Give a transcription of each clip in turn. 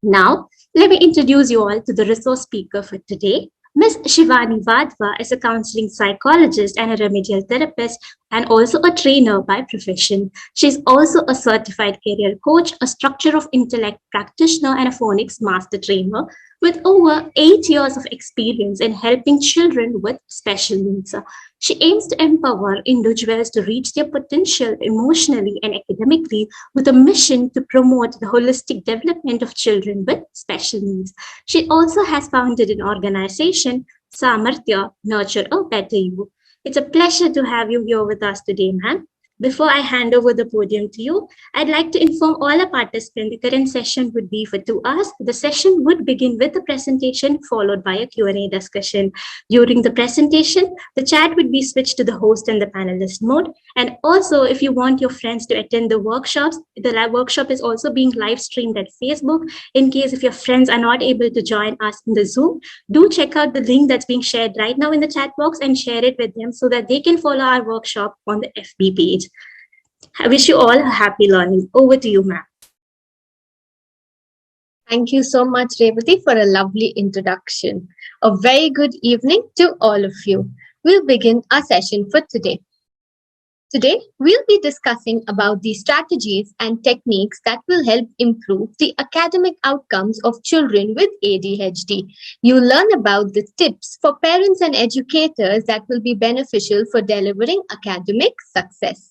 Now, let me introduce you all to the resource speaker for today. Ms. Shivani Wadhwa is a counseling psychologist and a remedial therapist and also a trainer by profession. She is also a certified career coach, a structure of intellect practitioner, and a phonics master trainer with over 8 years of experience in helping children with special needs. She aims to empower individuals to reach their potential emotionally and academically with a mission to promote the holistic development of children with special needs. She also has founded an organization, Samarthya, Nurture a Better You. It's a pleasure to have you here with us today, ma'am. Before I hand over the podium to you, I'd like to inform all the participants the current session would be for 2 hours. The session would begin with a presentation followed by a Q&A discussion. During the presentation, the chat would be switched to the host and the panelist mode. And also, if you want your friends to attend the workshops, the live workshop is also being live streamed at Facebook. In case if your friends are not able to join us in the Zoom, do check out the link that's being shared right now in the chat box and share it with them so that they can follow our workshop on the FB page. I wish you all a happy learning. Over to you, ma'am. Thank you so much, Revati, for a lovely introduction. A very good evening to all of you. We'll begin our session for today. Today, we'll be discussing about the strategies and techniques that will help improve the academic outcomes of children with ADHD. You'll learn about the tips for parents and educators that will be beneficial for delivering academic success.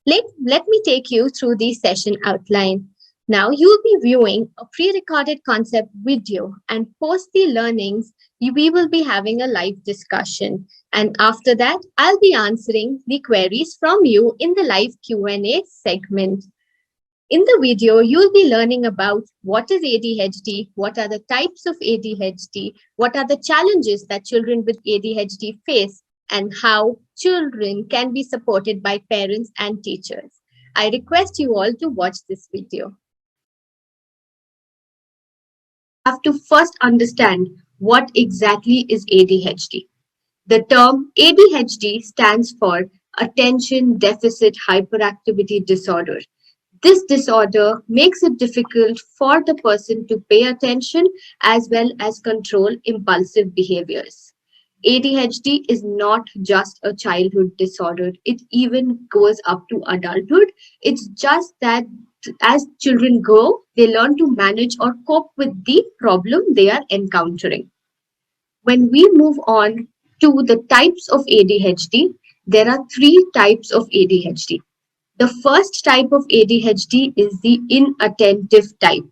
Let me take you through the session outline. Now you'll be viewing a pre-recorded concept video, and post the learnings, we will be having a live discussion. And after that, I'll be answering the queries from you in the live Q&A segment. In the video, you'll be learning about what is ADHD, what are the types of ADHD, what are the challenges that children with ADHD face, and how children can be supported by parents and teachers. I request you all to watch this video. We have to first understand what exactly is ADHD. The term ADHD stands for Attention Deficit Hyperactivity Disorder. This disorder makes it difficult for the person to pay attention as well as control impulsive behaviors. ADHD is not just a childhood disorder, it even goes up to adulthood. It's just that as children grow, they learn to manage or cope with the problem they are encountering. When we move on to the types of ADHD, there are 3 types of ADHD. The first type of ADHD is the inattentive type.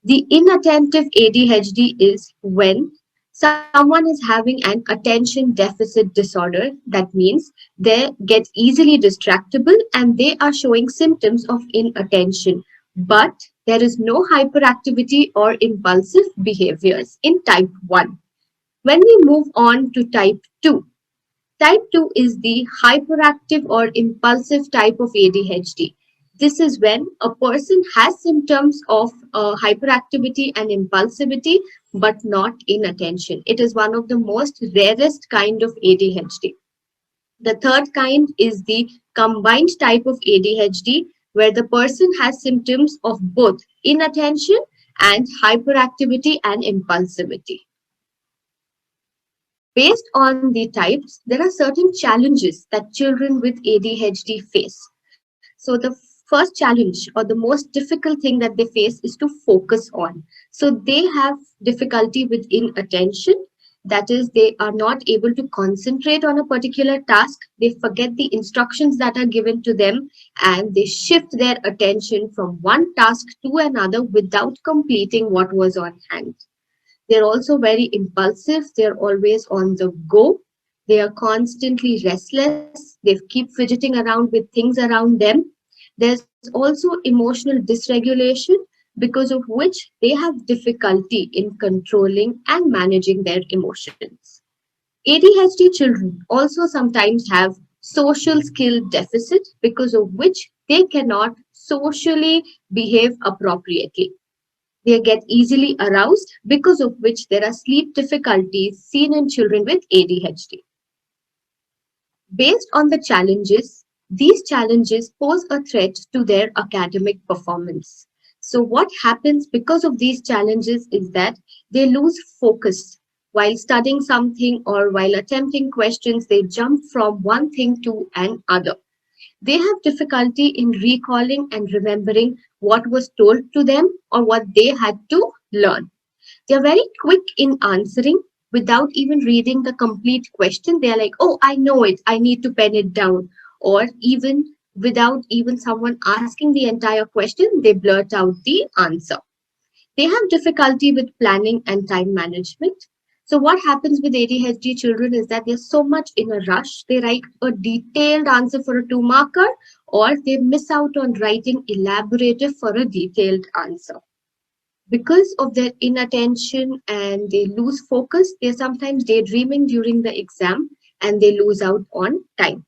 The inattentive ADHD is when someone is having an attention deficit disorder. That means they get easily distractible and they are showing symptoms of inattention, but there is no hyperactivity or impulsive behaviors in type 1. When we move on to type 2, type 2 is the hyperactive or impulsive type of ADHD. This is when a person has symptoms of hyperactivity and impulsivity, but not inattention. It is one of the most rarest kind of ADHD. The third kind is the combined type of ADHD, where the person has symptoms of both inattention and hyperactivity and impulsivity. Based on the types, there are certain challenges that children with ADHD face. So the first challenge or the most difficult thing that they face is to focus on. So they have difficulty with inattention. That is, they are not able to concentrate on a particular task. They forget the instructions that are given to them and they shift their attention from one task to another without completing what was on hand. They're also very impulsive. They're always on the go. They are constantly restless. They keep fidgeting around with things around them. There's also emotional dysregulation, because of which they have difficulty in controlling and managing their emotions. ADHD children also sometimes have social skill deficit, because of which they cannot socially behave appropriately. They get easily aroused, because of which there are sleep difficulties seen in children with ADHD. Based on the challenges, these challenges pose a threat to their academic performance. So, what happens because of these challenges is that they lose focus. While studying something or while attempting questions, they jump from one thing to another. They have difficulty in recalling and remembering what was told to them or what they had to learn. They are very quick in answering without even reading the complete question. They are like, oh, I know it, I need to pen it down. Or even without even someone asking the entire question, they blurt out the answer. They have difficulty with planning and time management. So, what happens with ADHD children is that they're so much in a rush, they write a detailed answer for a two marker, or they miss out on writing elaborative for a detailed answer. Because of their inattention and they lose focus, they're sometimes daydreaming during the exam and they lose out on time.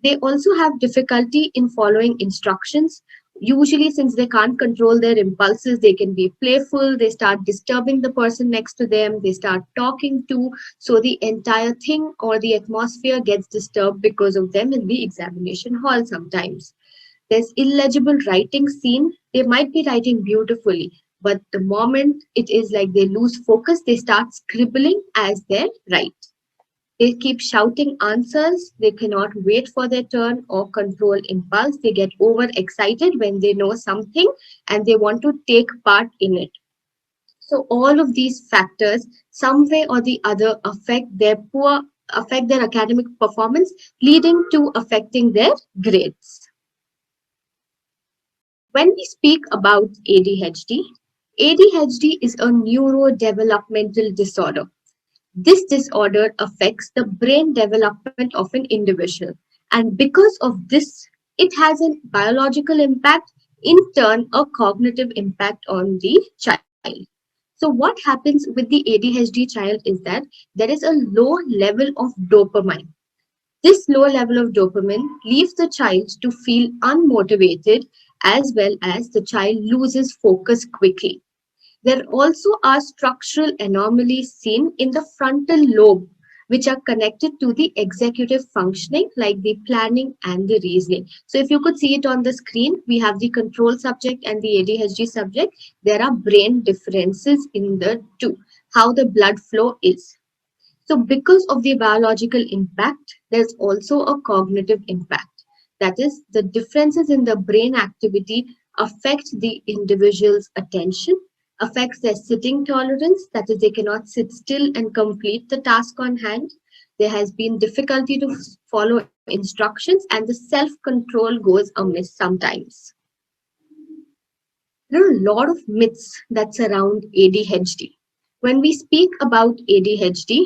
They also have difficulty in following instructions. Usually, since they can't control their impulses, they can be playful, they start disturbing the person next to them, they start talking to, so the entire thing or the atmosphere gets disturbed because of them in the examination hall sometimes. There's illegible writing seen. They might be writing beautifully, but the moment it is like they lose focus, they start scribbling as they write. They keep shouting answers. They cannot wait for their turn or control impulse. They get overexcited when they know something and they want to take part in it. So all of these factors, some way or the other, affect their academic performance, leading to affecting their grades. When we speak about ADHD, ADHD is a neurodevelopmental disorder. This disorder affects the brain development of an individual, and because of this, it has a biological impact, in turn, a cognitive impact on the child. So, what happens with the ADHD child is that there is a low level of dopamine. This low level of dopamine leaves the child to feel unmotivated as well as the child loses focus quickly. There also are structural anomalies seen in the frontal lobe, which are connected to the executive functioning, like the planning and the reasoning. So, if you could see it on the screen, we have the control subject and the ADHD subject. There are brain differences in the two, how the blood flow is. So, because of the biological impact, there's also a cognitive impact. That is, the differences in the brain activity affect the individual's attention, affects their sitting tolerance, that is, they cannot sit still and complete the task on hand. There has been difficulty to follow instructions, and the self control goes amiss sometimes. There are a lot of myths that surround ADHD. When we speak about ADHD,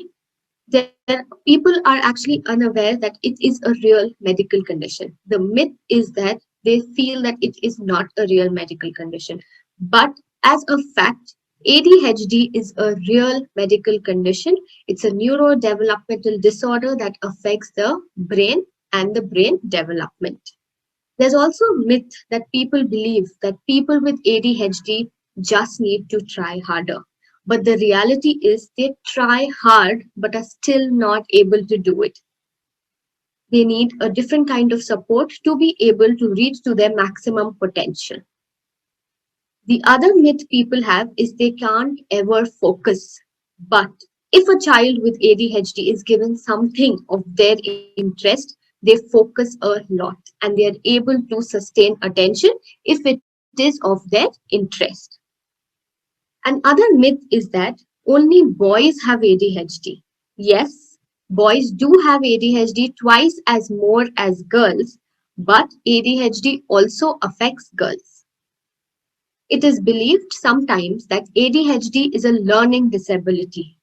people are actually unaware that it is a real medical condition. The myth is that they feel that it is not a real medical condition. But as a fact, ADHD is a real medical condition. It's a neurodevelopmental disorder that affects the brain and the brain development. There's also a myth that people believe that people with ADHD just need to try harder. But the reality is they try hard but are still not able to do it. They need a different kind of support to be able to reach to their maximum potential. The other myth people have is they can't ever focus. But if a child with ADHD is given something of their interest, they focus a lot and they are able to sustain attention if it is of their interest. Another myth is that only boys have ADHD. Yes, boys do have ADHD twice as more as girls, but ADHD also affects girls. It is believed sometimes that ADHD is a learning disability.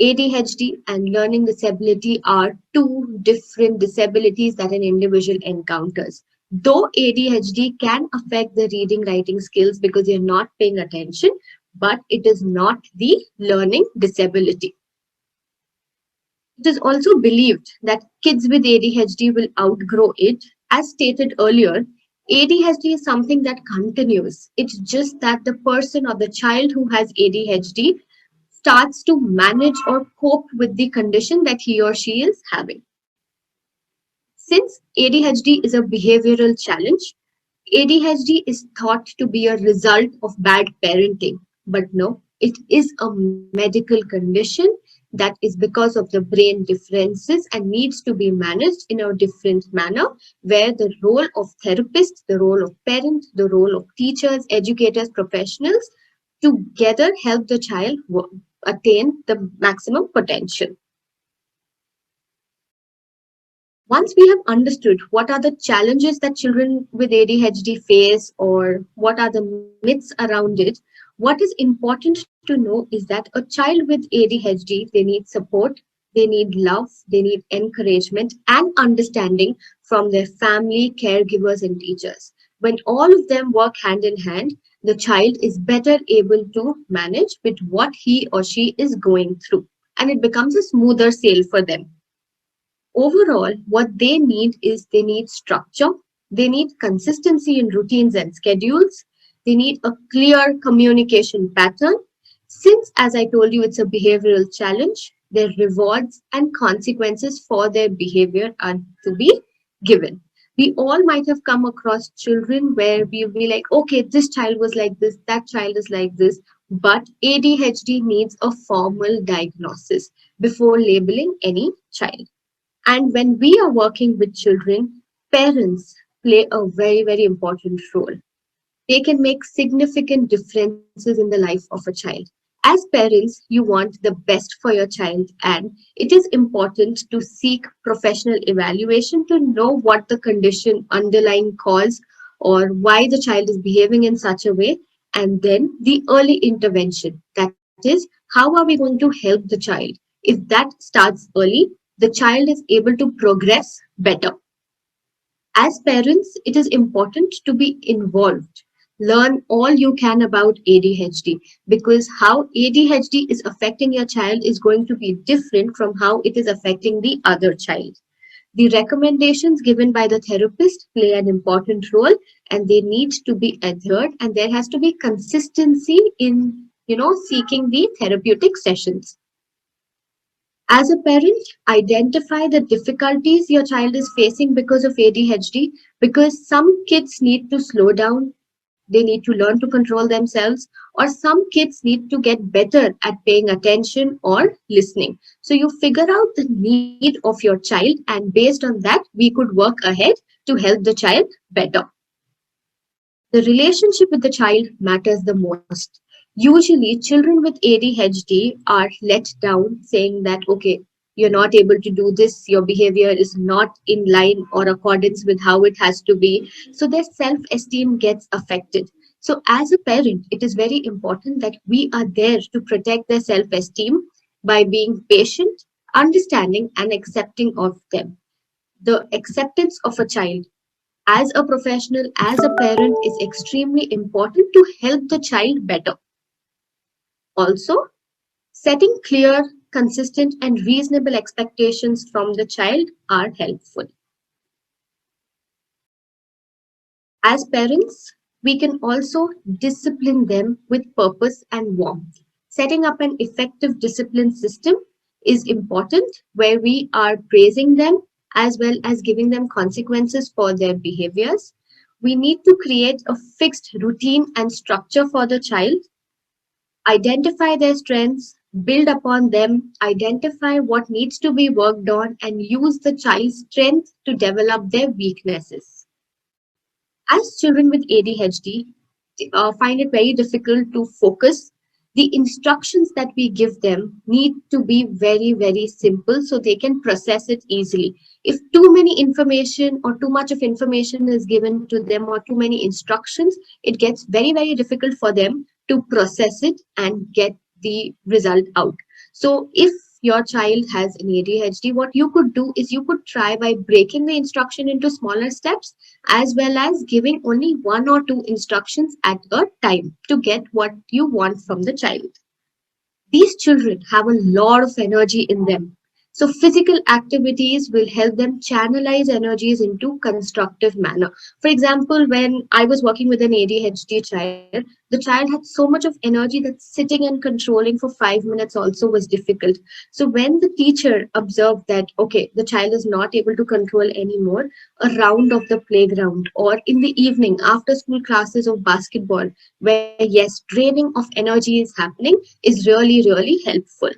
ADHD and learning disability are two different disabilities that an individual encounters. Though ADHD can affect the reading writing skills because you're not paying attention, but it is not the learning disability. It is also believed that kids with ADHD will outgrow it. As stated earlier, ADHD is something that continues. It's just that the person or the child who has ADHD starts to manage or cope with the condition that he or she is having. Since ADHD is a behavioral challenge, ADHD is thought to be a result of bad parenting, but no, it is a medical condition that is because of the brain differences and needs to be managed in a different manner, where the role of therapists, the role of parents, the role of teachers, educators, professionals together help the child attain the maximum potential. Once we have understood what are the challenges that children with ADHD face or what are the myths around it, what is important to know is that a child with ADHD, they need support, they need love, they need encouragement and understanding from their family, caregivers, and teachers. When all of them work hand in hand, the child is better able to manage with what he or she is going through, and it becomes a smoother sail for them. Overall, what they need is they need structure, they need consistency in routines and schedules, they need a clear communication pattern. Since, as I told you, it's a behavioral challenge, their rewards and consequences for their behavior are to be given. We all might have come across children where we be like, okay, this child was like this, that child is like this, but ADHD needs a formal diagnosis before labeling any child. And when we are working with children, parents play a very, very important role. They can make significant differences in the life of a child. As parents, you want the best for your child, and it is important to seek professional evaluation to know what the condition, underlying cause, or why the child is behaving in such a way, and then the early intervention. That is, how are we going to help the child? If that starts early, the child is able to progress better. As parents, it is important to be involved. Learn all you can about ADHD, because how ADHD is affecting your child is going to be different from how it is affecting the other child. The recommendations given by the therapist play an important role, and they need to be adhered, and there has to be consistency in seeking the therapeutic sessions. As a parent, identify the difficulties your child is facing because of ADHD, because some kids need to slow down, they need to learn to control themselves, or some kids need to get better at paying attention or listening. So you figure out the need of your child, and based on that, we could work ahead to help the child better. The relationship with the child matters the most. Usually, children with ADHD are let down saying that, okay, you're not able to do this, your behavior is not in line or accordance with how it has to be. So their self esteem gets affected. So, as a parent, it is very important that we are there to protect their self esteem by being patient, understanding, and accepting of them. The acceptance of a child as a professional, as a parent, is extremely important to help the child better. Also, setting clear, consistent, and reasonable expectations from the child are helpful. As parents, we can also discipline them with purpose and warmth. Setting up an effective discipline system is important, where we are praising them as well as giving them consequences for their behaviors. We need to create a fixed routine and structure for the child, identify their strengths, build upon them, identify what needs to be worked on, and use the child's strength to develop their weaknesses. As children with ADHD find it very difficult to focus, the instructions that we give them need to be very, very simple so they can process it easily. If too many information or too much of information is given to them or too many instructions, it gets very, very difficult for them to process it and get the result out. So if your child has an ADHD, what you could do is you could try by breaking the instruction into smaller steps, as well as giving only one or two instructions at a time to get what you want from the child. These children have a lot of energy in them. So physical activities will help them channelize energies into constructive manner. For example, when I was working with an ADHD child, the child had so much of energy that sitting and controlling for 5 minutes also was difficult. So when the teacher observed that, okay, the child is not able to control anymore, a round of the playground or in the evening after school classes of basketball, where yes, draining of energy is happening, is really, really helpful.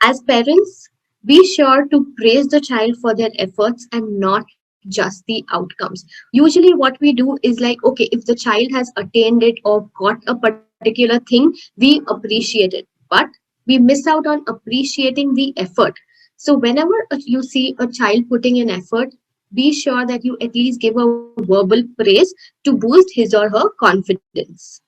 As parents, be sure to praise the child for their efforts and not just the outcomes. Usually, what we do is like, okay, if the child has attained it or got a particular thing, we appreciate it. But we miss out on appreciating the effort. So, whenever you see a child putting in effort, be sure that you at least give a verbal praise to boost his or her confidence.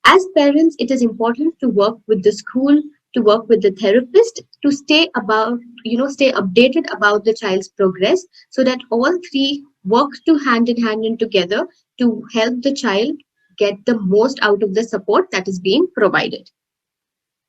As parents, it is important to work with the school, to work with the therapist, to stay updated about the child's progress so that all three work to hand in hand and together to help the child get the most out of the support that is being provided.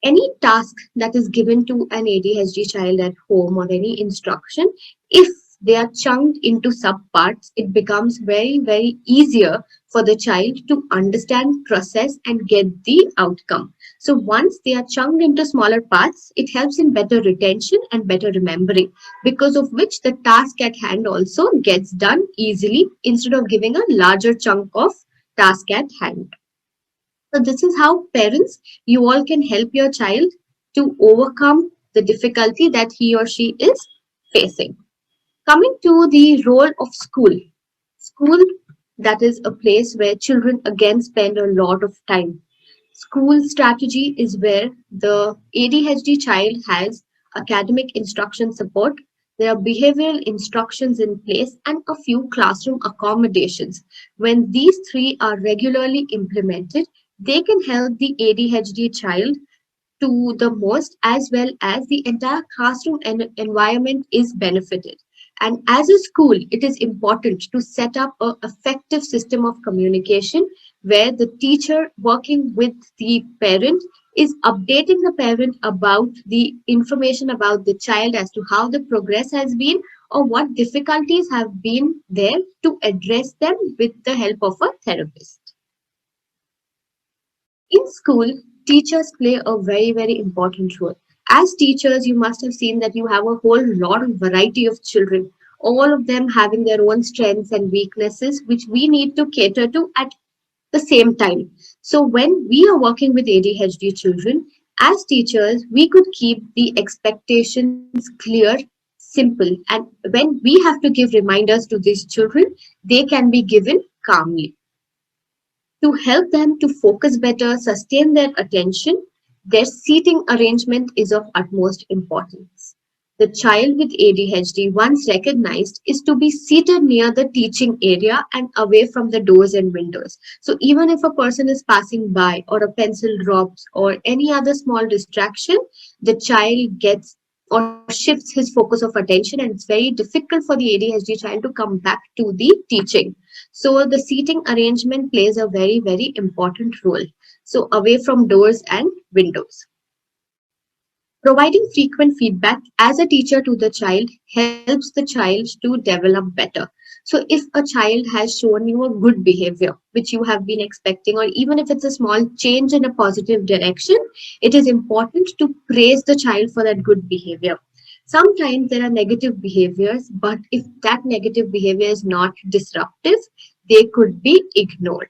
Any task that is given to an ADHD child at home or any instruction, if they are chunked into subparts, it becomes very, very easier for the child to understand, process, and get the outcome. So once they are chunked into smaller parts, it helps in better retention and better remembering, because of which the task at hand also gets done easily instead of giving a larger chunk of task at hand. So this is how parents, you all can help your child to overcome the difficulty that he or she is facing. Coming to the role of school. School, that is a place where children again spend a lot of time. School strategy is where the ADHD child has academic instruction support. There are behavioral instructions in place and a few classroom accommodations. When these three are regularly implemented, they can help the ADHD child to the most, as well as the entire classroom environment is benefited. And as a school, it is important to set up an effective system of communication where the teacher working with the parent is updating the parent about the information about the child as to how the progress has been or what difficulties have been there to address them with the help of a therapist. In school, teachers play a very, very important role. As teachers, you must have seen that you have a whole lot of variety of children, all of them having their own strengths and weaknesses, which we need to cater to at the same time. So, when we are working with ADHD children, as teachers, we could keep the expectations clear, simple, and when we have to give reminders to these children, they can be given calmly. To help them to focus better, sustain their attention, their seating arrangement is of utmost importance. The child with ADHD, once recognized, is to be seated near the teaching area and away from the doors and windows. So, even if a person is passing by, or a pencil drops, or any other small distraction, the child gets or shifts his focus of attention, and it's very difficult for the ADHD child to come back to the teaching. So the seating arrangement plays a very, very important role. So away from doors and windows. Providing frequent feedback as a teacher to the child helps the child to develop better. So if a child has shown you a good behavior, which you have been expecting, or even if it's a small change in a positive direction, it is important to praise the child for that good behavior. Sometimes there are negative behaviors, but if that negative behavior is not disruptive, they could be ignored.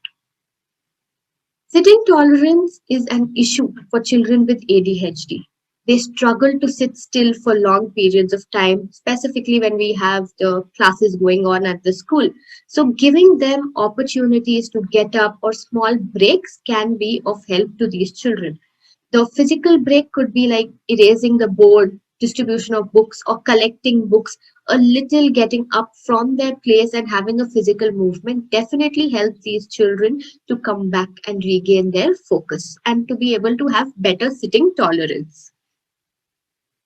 Sitting tolerance is an issue for children with ADHD. They struggle to sit still for long periods of time, specifically when we have the classes going on at the school. So, giving them opportunities to get up or small breaks can be of help to these children. The physical break could be like erasing the board, distribution of books, or collecting books. A little getting up from their place and having a physical movement definitely helps these children to come back and regain their focus and to be able to have better sitting tolerance.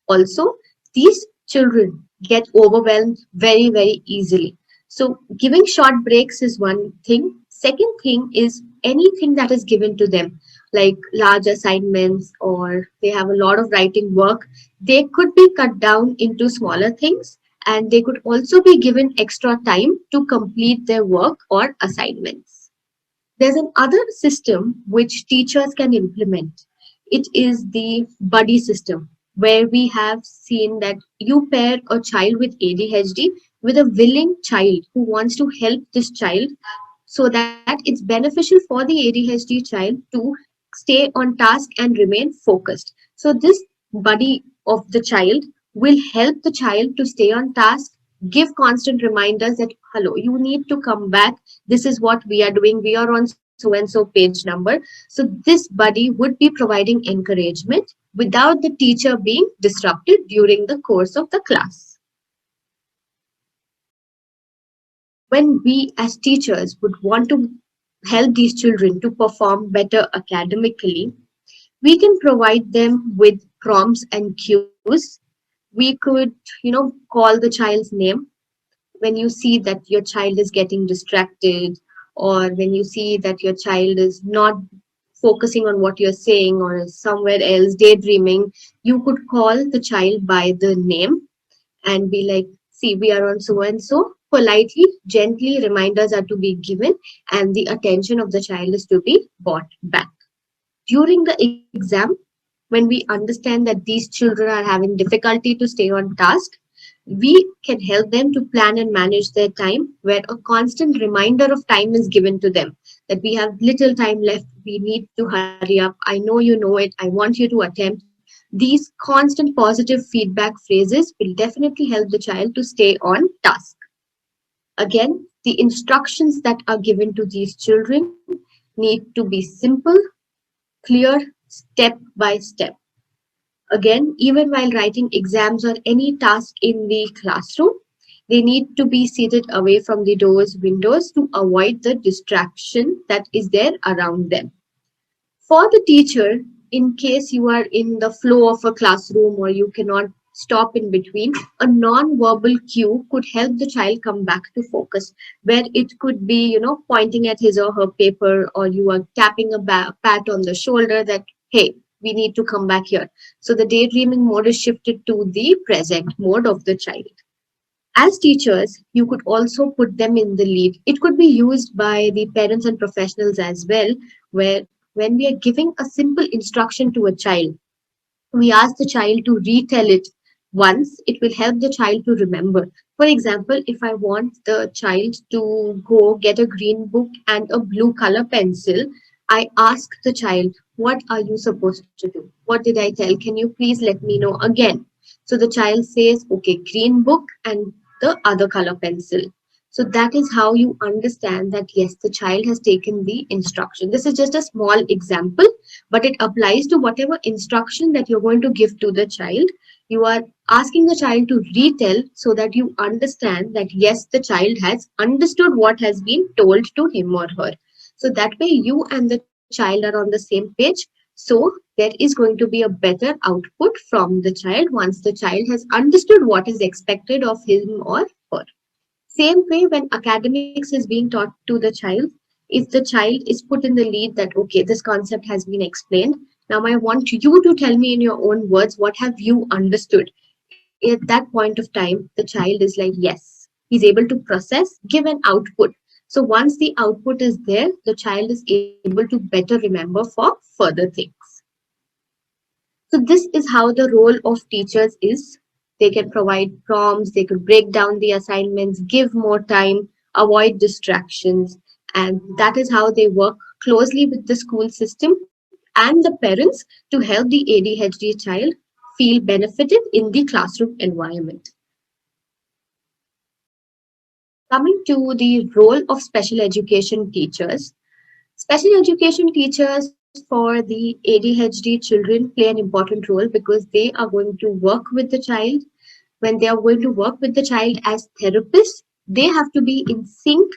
Also, these children get overwhelmed very, very easily. So, giving short breaks is one thing. Second thing is anything that is given to them, like large assignments or they have a lot of writing work, They could be cut down into smaller things, and they could also be given extra time to complete their work or assignments. There's another system which teachers can implement. It is the buddy system, where we have seen that you pair a child with ADHD with a willing child who wants to help this child, so that it's beneficial for the ADHD child to stay on task and remain focused. So, this buddy of the child will help the child to stay on task, give constant reminders that, hello, you need to come back. This is what we are doing. We are on so and so page number. So, this buddy would be providing encouragement without the teacher being disrupted during the course of the class. When we as teachers would want to help these children to perform better academically, we can provide them with prompts and cues. We could, call the child's name when you see that your child is getting distracted, or when you see that your child is not focusing on what you're saying or is somewhere else daydreaming. You could call the child by the name and be like, see, we are on so and so. Politely, gently, reminders are to be given, and the attention of the child is to be brought back. During the exam, when we understand that these children are having difficulty to stay on task, we can help them to plan and manage their time, where a constant reminder of time is given to them that we have little time left, we need to hurry up, I know you know it, I want you to attempt. These constant positive feedback phrases will definitely help the child to stay on task. Again, the instructions that are given to these children need to be simple, clear, step by step. Again, even while writing exams or any task in the classroom, they need to be seated away from the doors, windows to avoid the distraction that is there around them. For the teacher, in case you are in the flow of a classroom or you cannot stop in between, a non-verbal cue could help the child come back to focus, where it could be, pointing at his or her paper, or you are tapping a pat on the shoulder that, hey, we need to come back here. So the daydreaming mode is shifted to the present mode of the child. As teachers, you could also put them in the lead. It could be used by the parents and professionals as well, where when we are giving a simple instruction to a child, we ask the child to retell it once. It will help the child to remember. For example, if I want the child to go get a green book and a blue color pencil, I ask the child, what are you supposed to do? What did I tell? Can you please let me know again? So the child says, okay, green book and the other color pencil. So that is how you understand that yes, the child has taken the instruction. This is just a small example, but it applies to whatever instruction that you're going to give to the child. You are asking the child to retell so that you understand that yes, the child has understood what has been told to him or her. So that way you and the child are on the same page. So there is going to be a better output from the child once the child has understood what is expected of him or her. Same way, when academics is being taught to the child, if the child is put in the lead that, okay, this concept has been explained, now I want you to tell me in your own words, what have you understood? At that point of time, the child is like, yes, he's able to process, give an output. So once the output is there, the child is able to better remember for further things. So this is how the role of teachers is. They can provide prompts, they could break down the assignments, give more time, avoid distractions, and that is how they work closely with the school system and the parents to help the ADHD child feel benefited in the classroom environment. Coming to the role of special education teachers. Special education teachers for the ADHD children play an important role because they are going to work with the child. When they are going to work with the child as therapists, they have to be in sync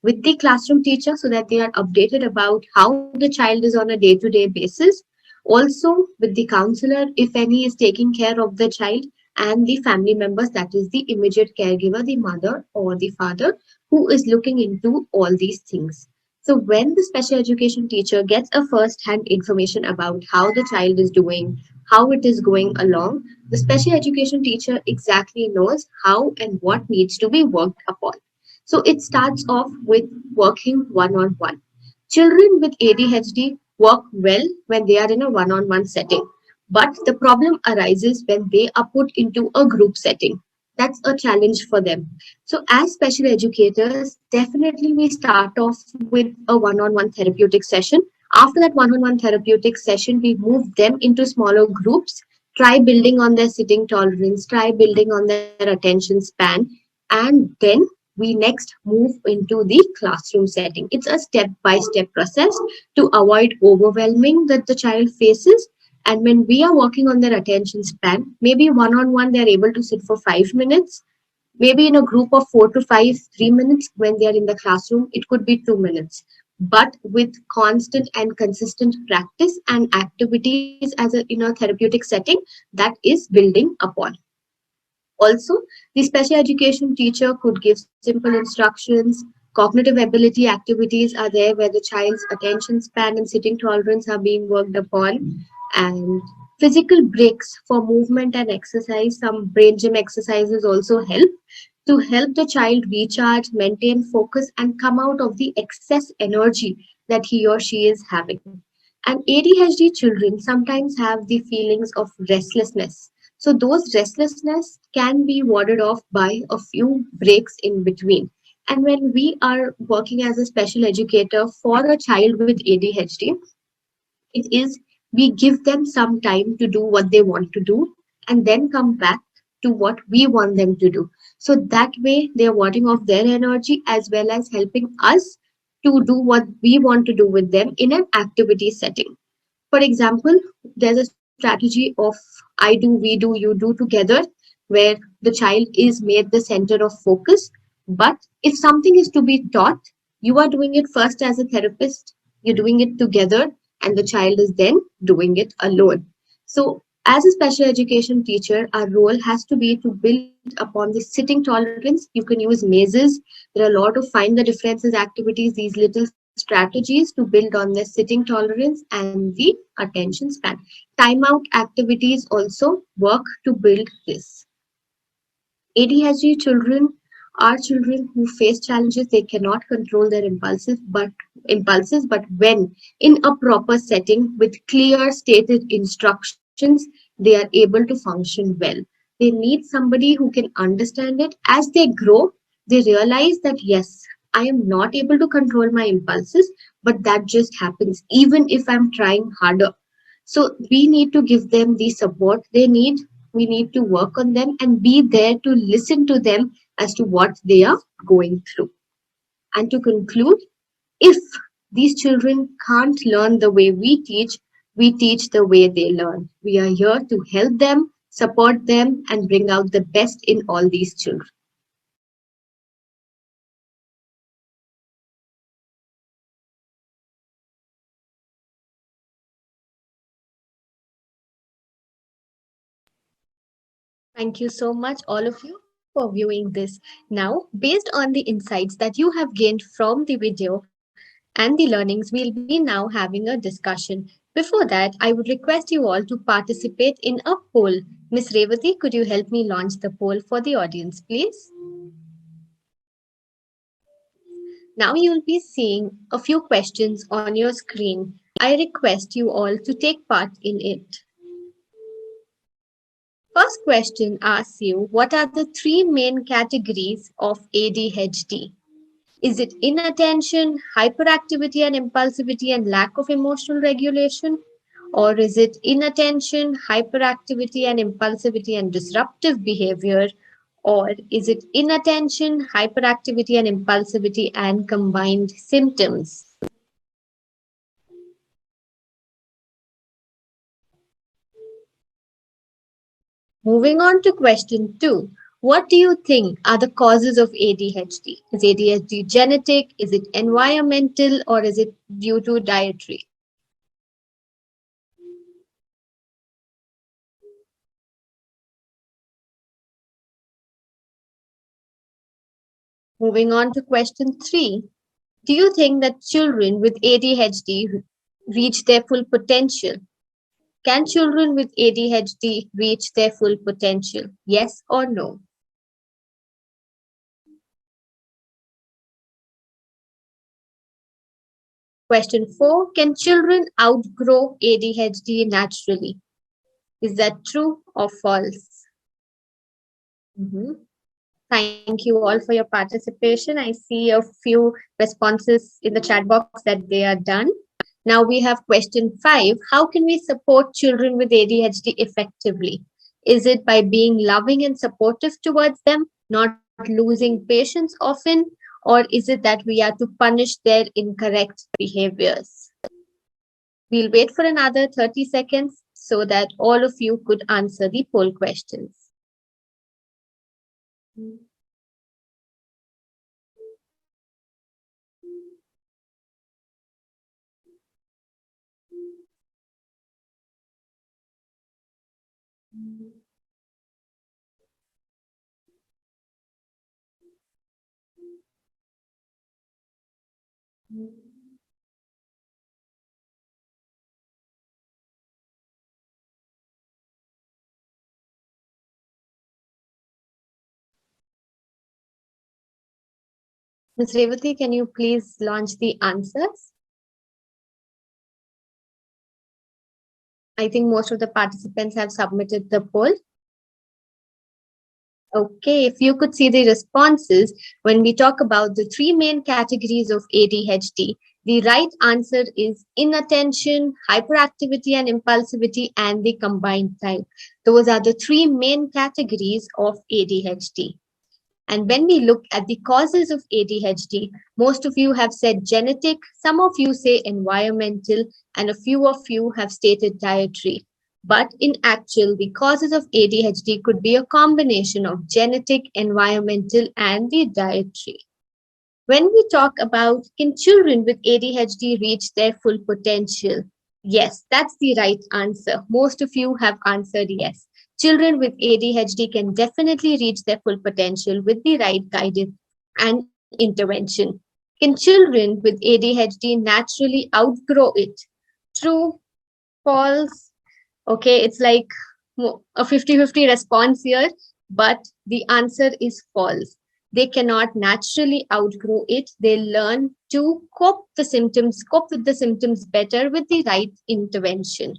with the classroom teacher so that they are updated about how the child is on a day-to-day basis. Also, with the counselor, if any, is taking care of the child, and the family members, that is the immediate caregiver, the mother or the father, who is looking into all these things. So when the special education teacher gets a first hand information about how the child is doing, how it is going along, the special education teacher exactly knows how and what needs to be worked upon. So it starts off with working one on one. Children with ADHD work well when they are in a one on one setting, but the problem arises when they are put into a group setting. That's a challenge for them. So, as special educators, definitely we start off with a one on one therapeutic session. After that one on one therapeutic session, we move them into smaller groups, try building on their sitting tolerance, try building on their attention span, and then we next move into the classroom setting. It's a step by step process to avoid overwhelming that the child faces. And when we are working on their attention span, maybe one on one, they're able to sit for 5 minutes. Maybe in a group of 4 to 5, 3 minutes. When they are in the classroom, it could be 2 minutes. But with constant and consistent practice and activities in a therapeutic setting, that is building upon. Also, the special education teacher could give simple instructions. Cognitive ability activities are there where the child's attention span and sitting tolerance are being worked upon. And physical breaks for movement and exercise, some brain gym exercises also help to help the child recharge, maintain focus, and come out of the excess energy that he or she is having. And ADHD children sometimes have the feelings of restlessness. So those restlessness can be warded off by a few breaks in between. And when we are working as a special educator for a child with ADHD, it is we give them some time to do what they want to do and then come back to what we want them to do. So that way they are warding off their energy as well as helping us to do what we want to do with them in an activity setting. For example, there's a strategy of I do, we do, you do together, where the child is made the center of focus. But if something is to be taught, you are doing it first as a therapist, you're doing it together, and the child is then doing it alone. So, as a special education teacher, our role has to be to build upon the sitting tolerance. You can use mazes. There are a lot of find the differences activities, these little strategies to build on their sitting tolerance and the attention span. Timeout activities also work to build this. ADHD children are children who face challenges. They cannot control their impulses, but when in a proper setting with clear stated instructions, they are able to function well. They need somebody who can understand it. As they grow, they realize that yes, I am not able to control my impulses, but that just happens even if I'm trying harder. So we need to give them the support they need. We need to work on them and be there to listen to them as to what they are going through. And to conclude, if these children can't learn the way we teach the way they learn. We are here to help them, support them, and bring out the best in all these children. Thank you so much, all of you, for viewing this. Now, based on the insights that you have gained from the video and the learnings, we'll be now having a discussion. Before that, I would request you all to participate in a poll. Miss Revati, could you help me launch the poll for the audience, please? Now you'll be seeing a few questions on your screen. I request you all to take part in it. First question asks you, what are the three main categories of ADHD? Is it inattention, hyperactivity and impulsivity, and lack of emotional regulation? Or is it inattention, hyperactivity and impulsivity and disruptive behavior? Or is it inattention, hyperactivity and impulsivity and combined symptoms? Moving on to question two. What do you think are the causes of ADHD? Is ADHD genetic? Is it environmental? Or is it due to dietary? Moving on to question three. Do you think that children with ADHD reach their full potential? Can children with ADHD reach their full potential? Yes or no? Question 4. Can children outgrow ADHD naturally? Is that true or false? Mhm. Thank you all for your participation. I see a few responses in the chat box that they are done. Now we have question 5. How can we support children with ADHD effectively? Is it by being loving and supportive towards them, not losing patience often, or is it that we are to punish their incorrect behaviors? We'll wait for another 30 seconds so that all of you could answer the poll questions. Ms. Revati, can you please launch the answers? I think most of the participants have submitted the poll. Okay, if you could see the responses, when we talk about the three main categories of ADHD, the right answer is inattention, hyperactivity and impulsivity, and the combined type. Those are the three main categories of ADHD. And when we look at the causes of ADHD, most of you have said genetic, some of you say environmental, and a few of you have stated dietary. But in actual, the causes of ADHD could be a combination of genetic, environmental, and the dietary. When we talk about can children with ADHD reach their full potential? Yes, that's the right answer. Most of you have answered yes. Children with ADHD can definitely reach their full potential with the right guidance and intervention. Can children with ADHD naturally outgrow it? True, false. Okay, it's like a 50-50 response here, but the answer is false. They cannot naturally outgrow it. They learn to cope with the symptoms better with the right intervention.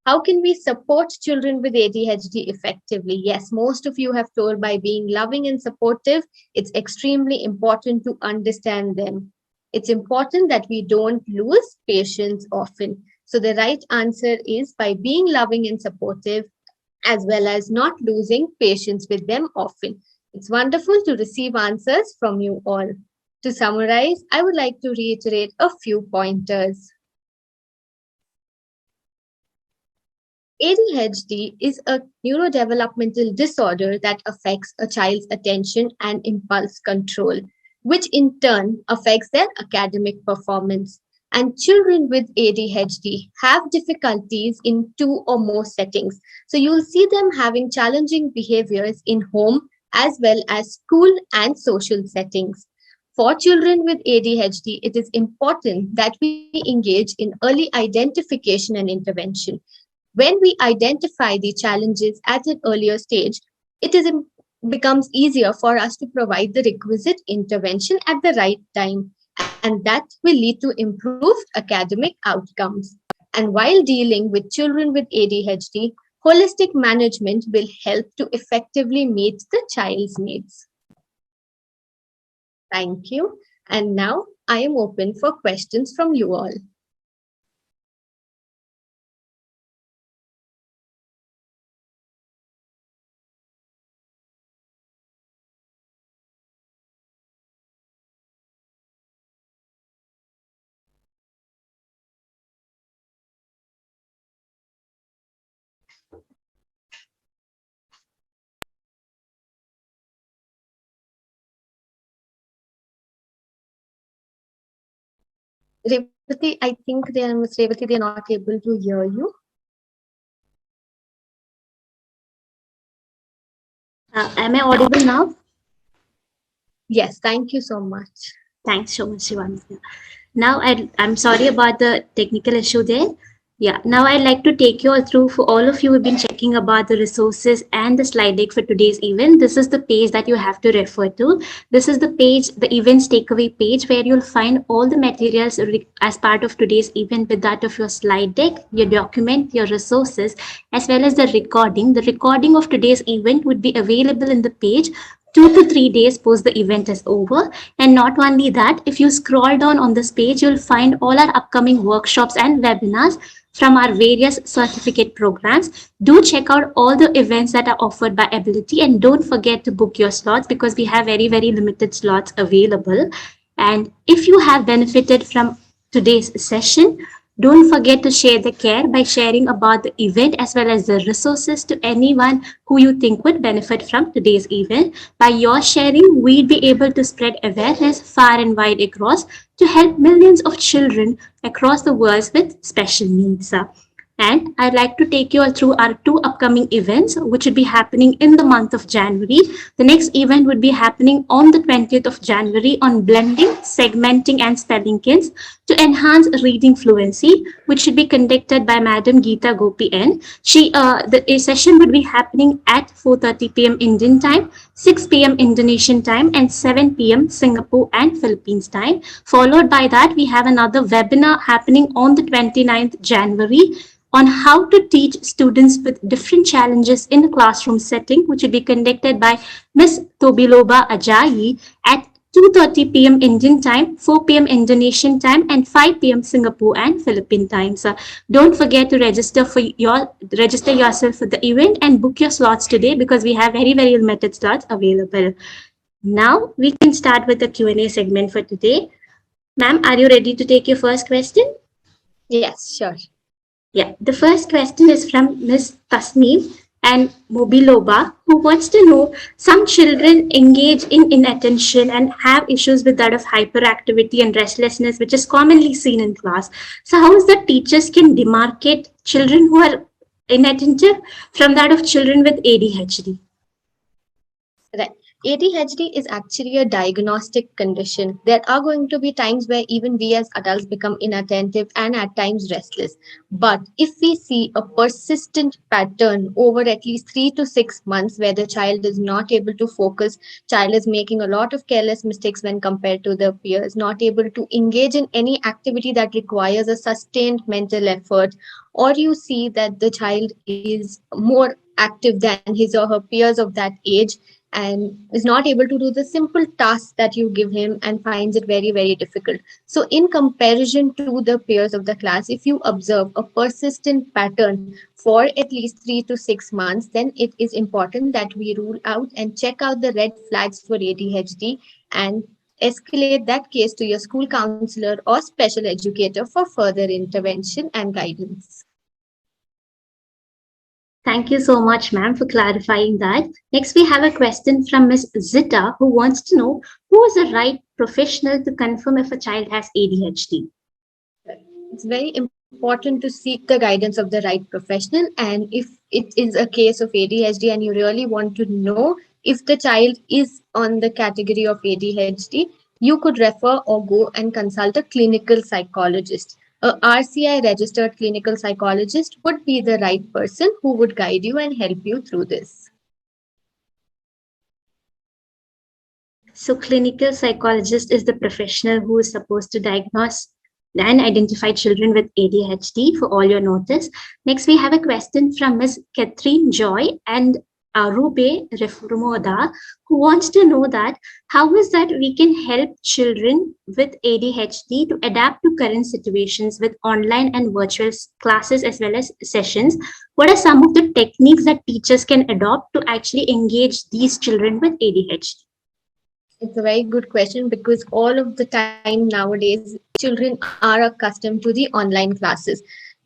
How can we support children with ADHD effectively? Yes, most of you have told by being loving and supportive. It's extremely important to understand them. It's important that we don't lose patience often. So the right answer is by being loving and supportive, as well as not losing patience with them often. It's wonderful to receive answers from you all. To summarize, I would like to reiterate a few pointers. ADHD is a neurodevelopmental disorder that affects a child's attention and impulse control, which in turn affects their academic performance. And children with ADHD have difficulties in two or more settings. So you'll see them having challenging behaviors in home as well as school and social settings. For children with ADHD, it is important that we engage in early identification and intervention. When we identify the challenges at an earlier stage, it becomes easier for us to provide the requisite intervention at the right time, and that will lead to improved academic outcomes. And while dealing with children with ADHD, holistic management will help to effectively meet the child's needs. Thank you. And now I am open for questions from you all. Revati, I think they are, Ms. Revati, they are not able to hear you. Am I audible now? Yes, thank you so much. Thanks so much, Shivani. Now, I'm sorry about the technical issue there. Yeah, now I'd like to take you all through for all of you who've been checking about the resources and the slide deck for today's event. This is the page that you have to refer to. This is the page, the events takeaway page, where you'll find all the materials as part of today's event with that of your slide deck, your document, your resources, as well as the recording. The recording of today's event would be available in the page 2 to 3 days post the event is over. And not only that, if you scroll down on this page, you'll find all our upcoming workshops and webinars from our various certificate programs. Do check out all the events that are offered by Ability and don't forget to book your slots because we have very, very limited slots available. And if you have benefited from today's session, don't forget to share the care by sharing about the event as well as the resources to anyone who you think would benefit from today's event. By your sharing, we'll be able to spread awareness far and wide across to help millions of children across the world with special needs. And I'd like to take you all through our two upcoming events, which will be happening in the month of January. The next event would be happening on the 20th of January on blending, segmenting, and spelling kids to enhance reading fluency, which should be conducted by Madam Geeta Gopi N. The session would be happening at 4:30 p.m. Indian time, 6 p.m. Indonesian time, and 7 p.m. Singapore and Philippines time. Followed by that, we have another webinar happening on the 29th January on how to teach students with different challenges in a classroom setting, which will be conducted by Ms. Tobiloba Ajayi at 2:30 p.m. Indian time, 4 p.m. Indonesian time, and 5 p.m. Singapore and Philippine time. So don't forget to register yourself for the event and book your slots today because we have very, very limited slots available. Now we can start with the Q&A segment for today. Ma'am, are you ready to take your first question? Yes, sure. Yeah, the first question is from Ms. Tasneem and Mobiloba, who wants to know some children engage in inattention and have issues with that of hyperactivity and restlessness, which is commonly seen in class. So, how is that teachers can demarcate children who are inattentive from that of children with ADHD? Right. ADHD is actually a diagnostic condition. There are going to be times where even we as adults become inattentive and at times restless. But if we see a persistent pattern over at least 3 to 6 months where the child is not able to focus, child is making a lot of careless mistakes when compared to their peers, not able to engage in any activity that requires a sustained mental effort, or you see that the child is more active than his or her peers of that age and is not able to do the simple tasks that you give him and finds it very, very difficult. So in comparison to the peers of the class, if you observe a persistent pattern for at least 3 to 6 months, then it is important that we rule out and check out the red flags for ADHD and escalate that case to your school counselor or special educator for further intervention and guidance. Thank you so much, ma'am, for clarifying that. Next, we have a question from Ms. Zita, who wants to know who is the right professional to confirm if a child has ADHD? It's very important to seek the guidance of the right professional. And if it is a case of ADHD and you really want to know if the child is on the category of ADHD, you could refer or go and consult a clinical psychologist. A RCI registered clinical psychologist would be the right person who would guide you and help you through this. So, clinical psychologist is the professional who is supposed to diagnose and identify children with ADHD for all your notice. Next, we have a question from Ms. Catherine Joy and Arube Reformoda, who wants to know that how is that we can help children with ADHD to adapt to current situations with online and virtual classes as well as sessions. What are some of the techniques that teachers can adopt to actually engage these children with ADHD? It's a very good question because all of the time nowadays, children are accustomed to the online classes.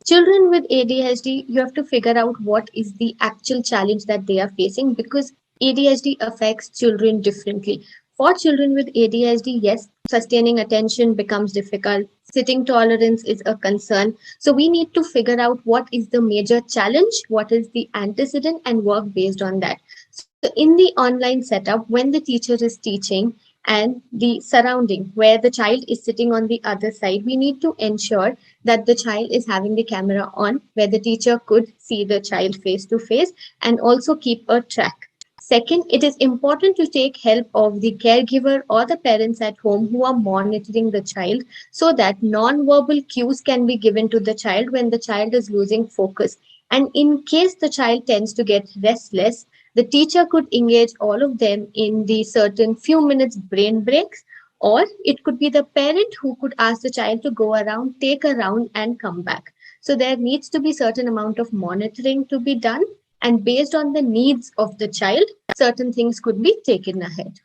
Children with ADHD, you have to figure out what is the actual challenge that they are facing because ADHD affects children differently. For children with ADHD, yes, sustaining attention becomes difficult. Sitting tolerance is a concern. So we need to figure out what is the major challenge, what is the antecedent, and work based on that. So in the online setup, when the teacher is teaching, and the surrounding where the child is sitting on the other side. We need to ensure that the child is having the camera on where the teacher could see the child face to face and also keep a track. Second, it is important to take help of the caregiver or the parents at home who are monitoring the child so that non-verbal cues can be given to the child when the child is losing focus. And in case the child tends to get restless, the teacher could engage all of them in the certain few minutes brain breaks, or it could be the parent who could ask the child to go around, take a round, and come back. So there needs to be certain amount of monitoring to be done, and based on the needs of the child, certain things could be taken ahead.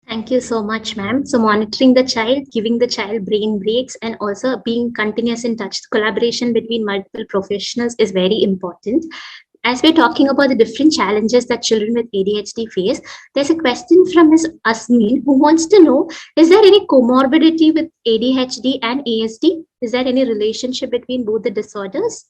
Thank you so much, ma'am. So, monitoring the child, giving the child brain breaks, and also being continuous in touch, collaboration between multiple professionals is very important. As we're talking about the different challenges that children with ADHD face, there's a question from Ms. Asmin who wants to know, is there any comorbidity with ADHD and ASD? Is there any relationship between both the disorders?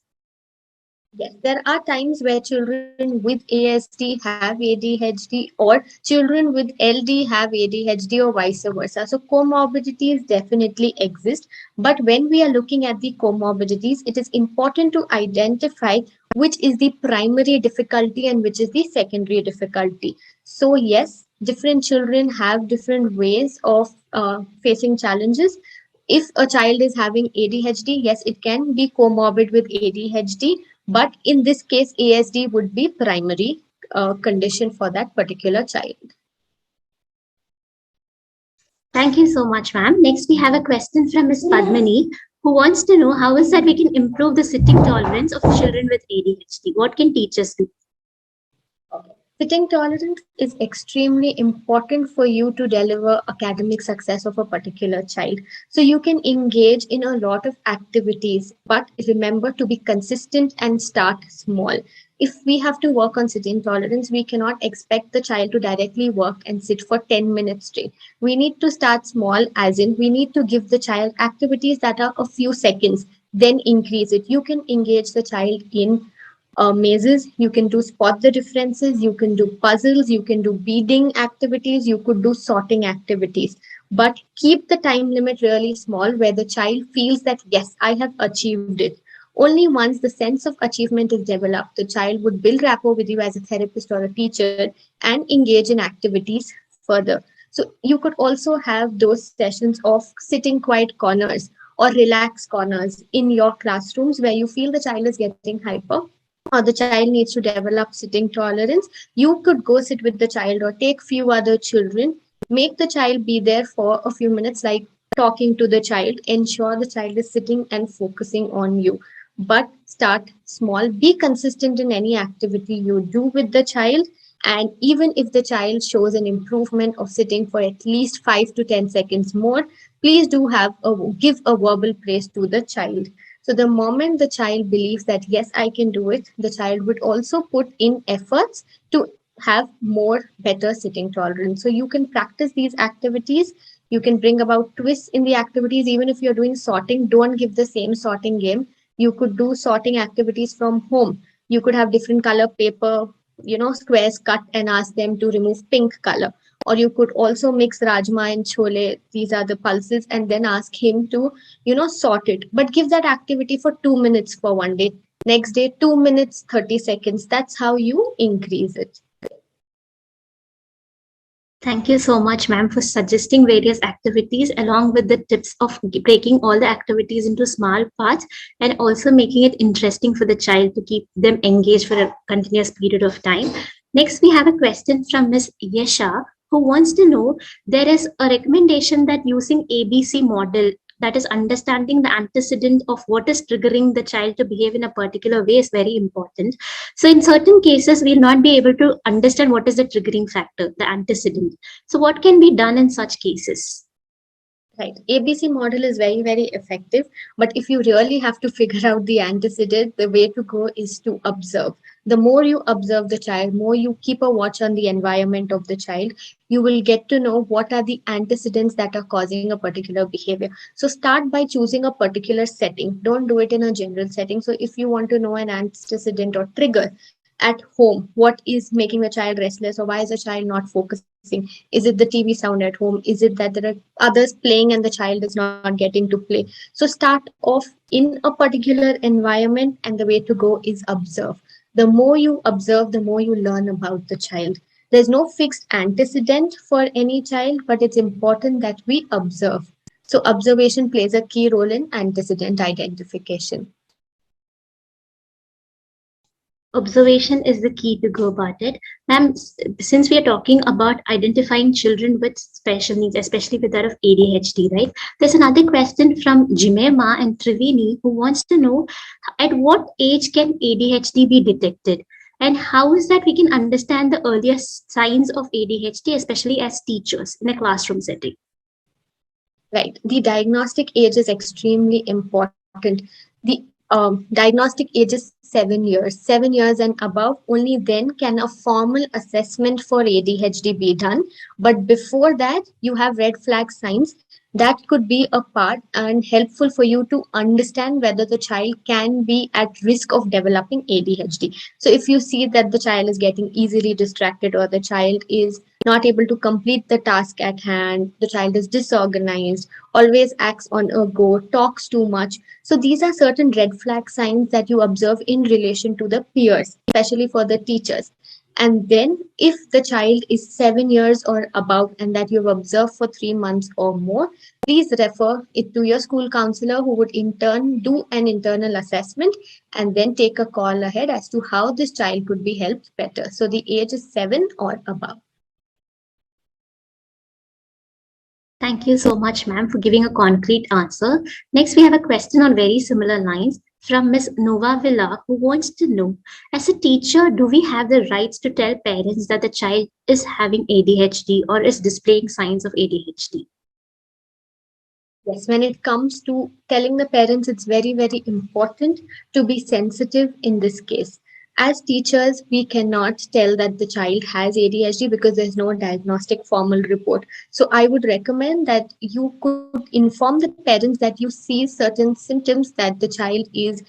Yes, there are times where children with ASD have ADHD or children with LD have ADHD or vice versa. So comorbidities definitely exist. But when we are looking at the comorbidities, it is important to identify which is the primary difficulty and which is the secondary difficulty. So yes, different children have different ways of facing challenges. If a child is having ADHD, yes, it can be comorbid with ADHD, but in this case, ASD would be primary condition for that particular child. Thank you so much, ma'am. Next, we have a question from Ms. Padmani who wants to know how is that we can improve the sitting tolerance of children with ADHD? What can teachers do? Sitting tolerance is extremely important for you to deliver academic success of a particular child. So you can engage in a lot of activities, but remember to be consistent and start small. If we have to work on sitting tolerance, we cannot expect the child to directly work and sit for 10 minutes straight. We need to start small, as in, we need to give the child activities that are a few seconds, then increase it. You can engage the child in mazes, you can do spot the differences, you can do puzzles, you can do beading activities, you could do sorting activities, but keep the time limit really small where the child feels that yes, I have achieved it. Only once the sense of achievement is developed, the child would build rapport with you as a therapist or a teacher and engage in activities further. So you could also have those sessions of sitting quiet corners or relaxed corners in your classrooms where you feel the child is getting hyper or the child needs to develop sitting tolerance. You could go sit with the child or take few other children, make the child be there for a few minutes, like talking to the child, ensure the child is sitting and focusing on you. But start small, be consistent in any activity you do with the child, and even if the child shows an improvement of sitting for at least 5 to 10 seconds more, please do give a verbal praise to the child. So the moment the child believes that, yes, I can do it, the child would also put in efforts to have more better sitting tolerance. So you can practice these activities. You can bring about twists in the activities. Even if you're doing sorting, don't give the same sorting game. You could do sorting activities from home. You could have different color paper, squares cut and ask them to remove pink color. Or you could also mix rajma and chole. These are the pulses, and then ask him to sort it, but give that activity for 2 minutes for one day, next day 2 minutes 30 seconds. That's how you increase it. Thank you so much, ma'am, for suggesting various activities along with the tips of breaking all the activities into small parts and also making it interesting for the child to keep them engaged for a continuous period of time. Next, we have a question from Ms. Yesha who wants to know, there is a recommendation that using ABC model, that is understanding the antecedent of what is triggering the child to behave in a particular way, is very important. So in certain cases, we'll not be able to understand what is the triggering factor, the antecedent. So what can be done in such cases? Right. ABC model is very, very effective. But if you really have to figure out the antecedent, the way to go is to observe. The more you observe the child, more you keep a watch on the environment of the child, you will get to know what are the antecedents that are causing a particular behavior. So start by choosing a particular setting. Don't do it in a general setting. So if you want to know an antecedent or trigger, at home, what is making the child restless, or why is the child not focusing? Is it the TV sound at home? Is it that there are others playing and the child is not getting to play? So start off in a particular environment, and the way to go is observe. The more you observe, the more you learn about the child. There's no fixed antecedent for any child, but it's important that we observe. So observation plays a key role in antecedent identification. Observation is the key to go about it. Ma'am, since we are talking about identifying children with special needs, especially with that of ADHD, right? There's another question from Jimema and Triveni who wants to know at what age can ADHD be detected? And how is that we can understand the earliest signs of ADHD, especially as teachers in a classroom setting? Right. The diagnostic age is extremely important. The diagnostic age is 7 years. 7 years and above, only then can a formal assessment for ADHD be done. But before that, you have red flag signs that could be a part and helpful for you to understand whether the child can be at risk of developing ADHD. So if you see that the child is getting easily distracted, or the child is not able to complete the task at hand, the child is disorganized, always acts on a go, talks too much. So these are certain red flag signs that you observe in relation to the peers, especially for the teachers. And then, if the child is 7 years or above and that you've observed for 3 months or more, please refer it to your school counselor, who would in turn do an internal assessment and then take a call ahead as to how this child could be helped better. So the age is 7 or above. Thank you so much, ma'am, for giving a concrete answer. Next, we have a question on very similar lines from Miss Nova Villa, who wants to know, as a teacher, do we have the rights to tell parents that the child is having ADHD or is displaying signs of ADHD? Yes, when it comes to telling the parents, it's very, very important to be sensitive in this case. As teachers, we cannot tell that the child has ADHD because there's no diagnostic formal report. So I would recommend that you could inform the parents that you see certain symptoms that the child is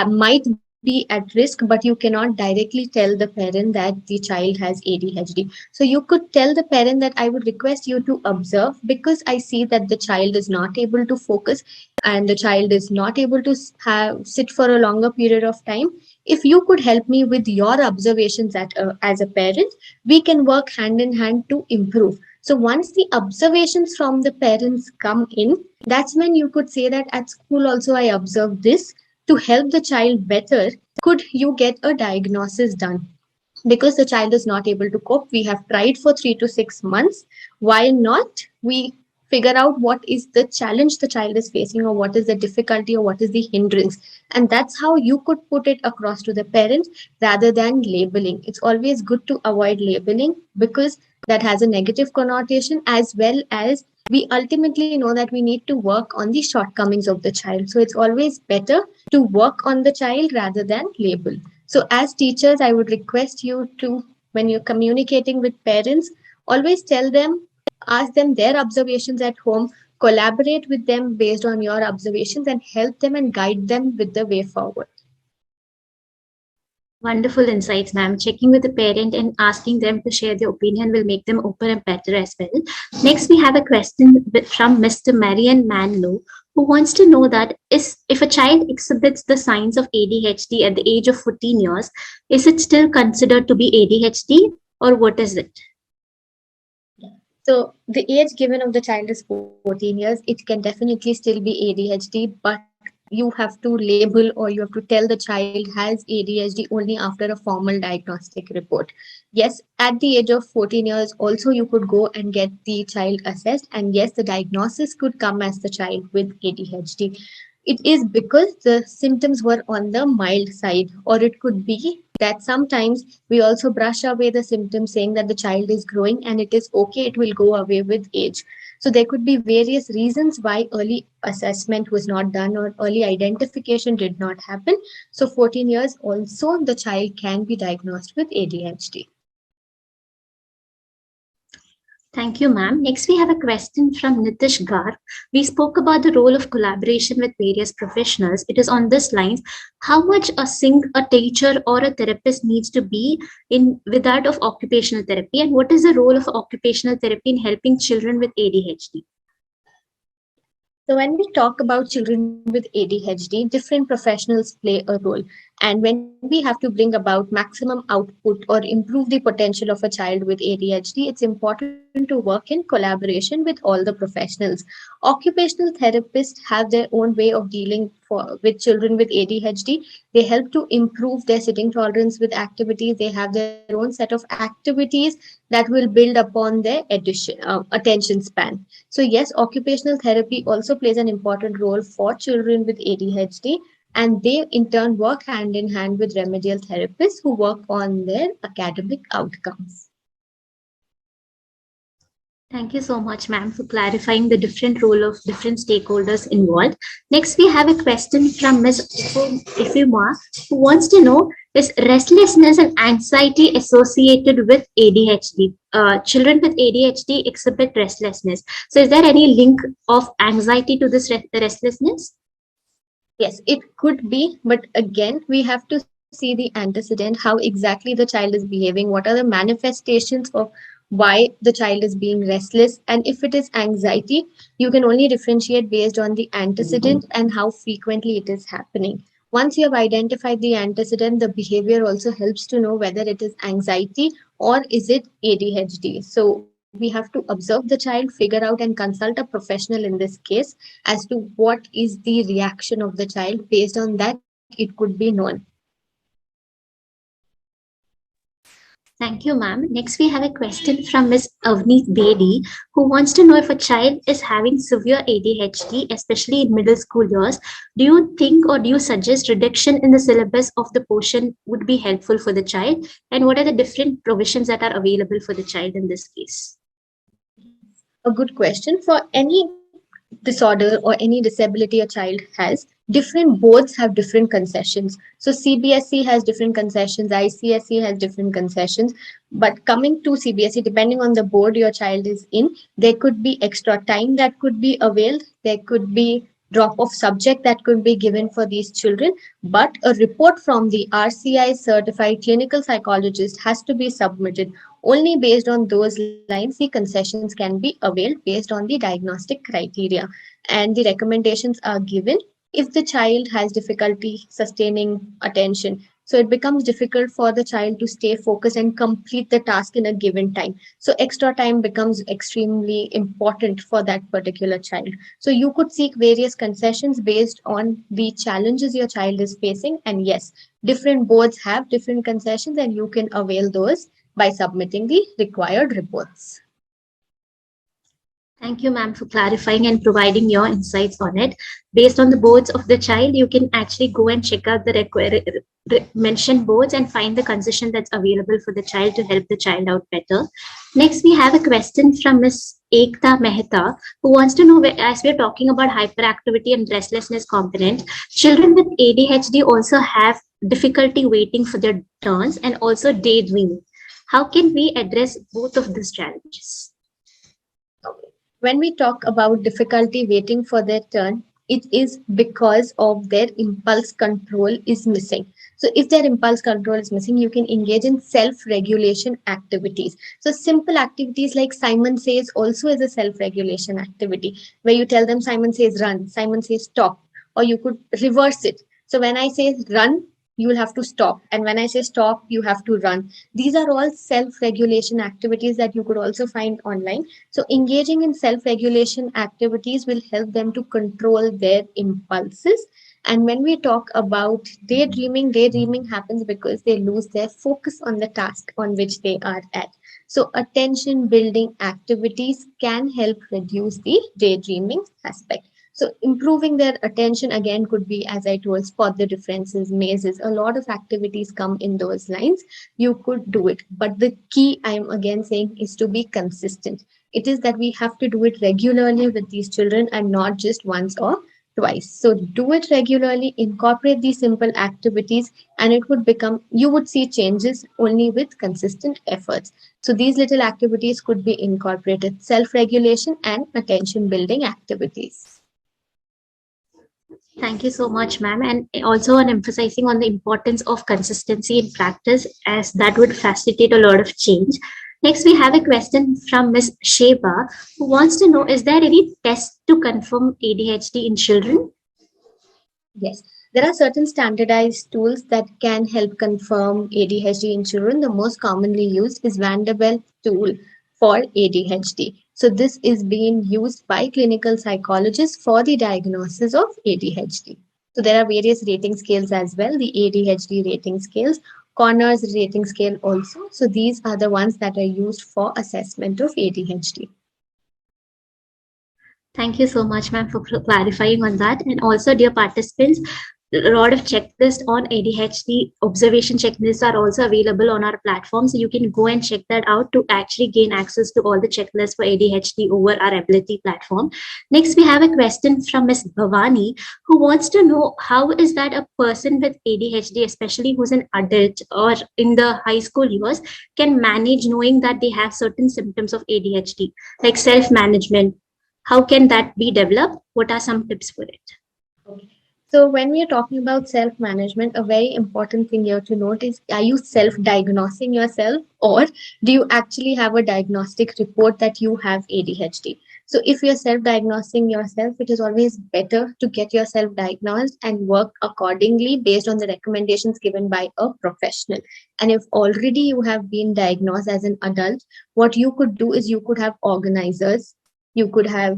might be at risk, but you cannot directly tell the parent that the child has ADHD. So you could tell the parent that I would request you to observe, because I see that the child is not able to focus and the child is not able to sit for a longer period of time. If you could help me with your observations as a parent, we can work hand in hand to improve. So once the observations from the parents come in, that's when you could say that at school also I observed this. To help the child better, could you get a diagnosis done? Because the child is not able to cope, we have tried for 3 to 6 months. Why not we figure out what is the challenge the child is facing, or what is the difficulty, or what is the hindrance? And that's how you could put it across to the parents, rather than labeling. It's always good to avoid labeling, because that has a negative connotation, as well as we ultimately know that we need to work on the shortcomings of the child. So it's always better to work on the child rather than label. So, as teachers, I would request you to, when you're communicating with parents, always tell them, ask them their observations at home, collaborate with them based on your observations, and help them and guide them with the way forward. Wonderful insights, ma'am. Checking with the parent and asking them to share their opinion will make them open and better as well. Next, we have a question from Mr. Marian Manlow, who wants to know that if a child exhibits the signs of ADHD at the age of 14 years, is it still considered to be ADHD or what is it? So the age given of the child is 14 years. It can definitely still be ADHD, but you have to label, or you have to tell the child has ADHD only after a formal diagnostic report. Yes, at the age of 14 years, also you could go and get the child assessed, and yes, the diagnosis could come as the child with ADHD. It is because the symptoms were on the mild side, or it could be that sometimes we also brush away the symptoms, saying that the child is growing and it is okay, it will go away with age. So there could be various reasons why early assessment was not done or early identification did not happen. So 14 years also the child can be diagnosed with ADHD. Thank you, ma'am. Next, we have a question from Nitish Garg. We spoke about the role of collaboration with various professionals. It is on this lines: how much a teacher, or a therapist needs to be in with that of occupational therapy, and what is the role of occupational therapy in helping children with ADHD? So, when we talk about children with ADHD, different professionals play a role. And when we have to bring about maximum output or improve the potential of a child with ADHD, it's important to work in collaboration with all the professionals. Occupational therapists have their own way of dealing with children with ADHD. They help to improve their sitting tolerance with activities. They have their own set of activities that will build upon their attention span. So, yes, occupational therapy also plays an important role for children with ADHD, and they in turn work hand in hand with remedial therapists who work on their academic outcomes. Thank you so much, ma'am, for clarifying the different role of different stakeholders involved. Next, we have a question from Ms. Ifuma, who wants to know, is restlessness and anxiety associated with ADHD? Children with ADHD exhibit restlessness. So, is there any link of anxiety to this restlessness? Yes, it could be, but again, we have to see the antecedent, how exactly the child is behaving, what are the manifestations of why the child is being restless, and if it is anxiety, you can only differentiate based on the antecedent and how frequently it is happening. Once you have identified the antecedent, the behavior also helps to know whether it is anxiety or is it ADHD. So we have to observe the child, figure out and consult a professional in this case as to what is the reaction of the child. Based on that, it could be known. Thank you, ma'am. Next, we have a question from Ms. Avneet Bedi, who wants to know, if a child is having severe ADHD, especially in middle school years, do you think or do you suggest reduction in the syllabus of the portion would be helpful for the child? And what are the different provisions that are available for the child in this case? A good question. For any disorder or any disability a child has, different boards have different concessions. So CBSE has different concessions, ICSE has different concessions. But coming to CBSE, depending on the board your child is in, there could be extra time that could be availed. There could be drop of subject that could be given for these children, but a report from the RCI certified clinical psychologist has to be submitted. Only based on those lines, the concessions can be availed based on the diagnostic criteria. And the recommendations are given if the child has difficulty sustaining attention. So it becomes difficult for the child to stay focused and complete the task in a given time. So extra time becomes extremely important for that particular child. So you could seek various concessions based on the challenges your child is facing. And yes, different boards have different concessions, and you can avail those by submitting the required reports. Thank you, ma'am, for clarifying and providing your insights on it. Based on the boards of the child, you can actually go and check out the mentioned boards and find the concession that's available for the child to help the child out better. Next, we have a question from Ms. Ekta Mehta, who wants to know, as we're talking about hyperactivity and restlessness component, children with ADHD also have difficulty waiting for their turns and also daydreaming. How can we address both of these challenges? When we talk about difficulty waiting for their turn, it is because of their impulse control is missing. So if their impulse control is missing, you can engage in self-regulation activities. So simple activities like Simon Says also is a self-regulation activity, where you tell them Simon says run, Simon says stop, or you could reverse it. So when I say run, you will have to stop. And when I say stop, you have to run. These are all self-regulation activities that you could also find online. So engaging in self-regulation activities will help them to control their impulses. And when we talk about daydreaming happens because they lose their focus on the task on which they are at. So attention building activities can help reduce the daydreaming aspect. So improving their attention again could be, as I told, spot the differences, mazes, a lot of activities come in those lines. You could do it. But the key, I am again saying, is to be consistent. It is that we have to do it regularly with these children and not just once or twice. So do it regularly, incorporate these simple activities, and it would become, you would see changes only with consistent efforts. So these little activities could be incorporated: self regulation and attention building activities. Thank you so much, ma'am. And also on emphasizing on the importance of consistency in practice, as that would facilitate a lot of change. Next, we have a question from Ms. Sheba, who wants to know, is there any test to confirm ADHD in children? Yes, there are certain standardized tools that can help confirm ADHD in children. The most commonly used is Vanderbilt tool for ADHD. So this is being used by clinical psychologists for the diagnosis of ADHD. So there are various rating scales as well, the ADHD rating scales, Conners rating scale also. So these are the ones that are used for assessment of ADHD. Thank you so much, ma'am, for clarifying on that. And also, dear participants, a lot of checklists on ADHD observation checklists are also available on our platform. So you can go and check that out to actually gain access to all the checklists for ADHD over our Ability platform. Next, we have a question from Ms. Bhavani, who wants to know, how is that a person with ADHD, especially who's an adult or in the high school years, can manage knowing that they have certain symptoms of ADHD, like self-management? How can that be developed? What are some tips for it? Okay. So when we are talking about self-management, a very important thing here to note is, are you self-diagnosing yourself, or do you actually have a diagnostic report that you have ADHD? So if you're self-diagnosing yourself, it is always better to get yourself diagnosed and work accordingly based on the recommendations given by a professional. And if already you have been diagnosed as an adult, what you could do is you could have organizers. You could have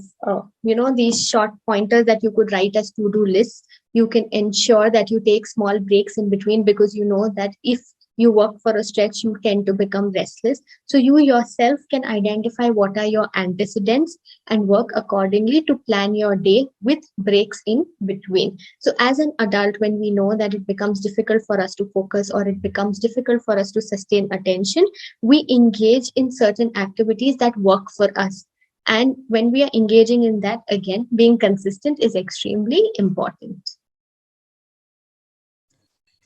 these short pointers that you could write as to-do lists. You can ensure that you take small breaks in between, because you know that if you work for a stretch, you tend to become restless. So you yourself can identify what are your antecedents and work accordingly to plan your day with breaks in between. So as an adult, when we know that it becomes difficult for us to focus, or it becomes difficult for us to sustain attention, we engage in certain activities that work for us. And when we are engaging in that, again, being consistent is extremely important.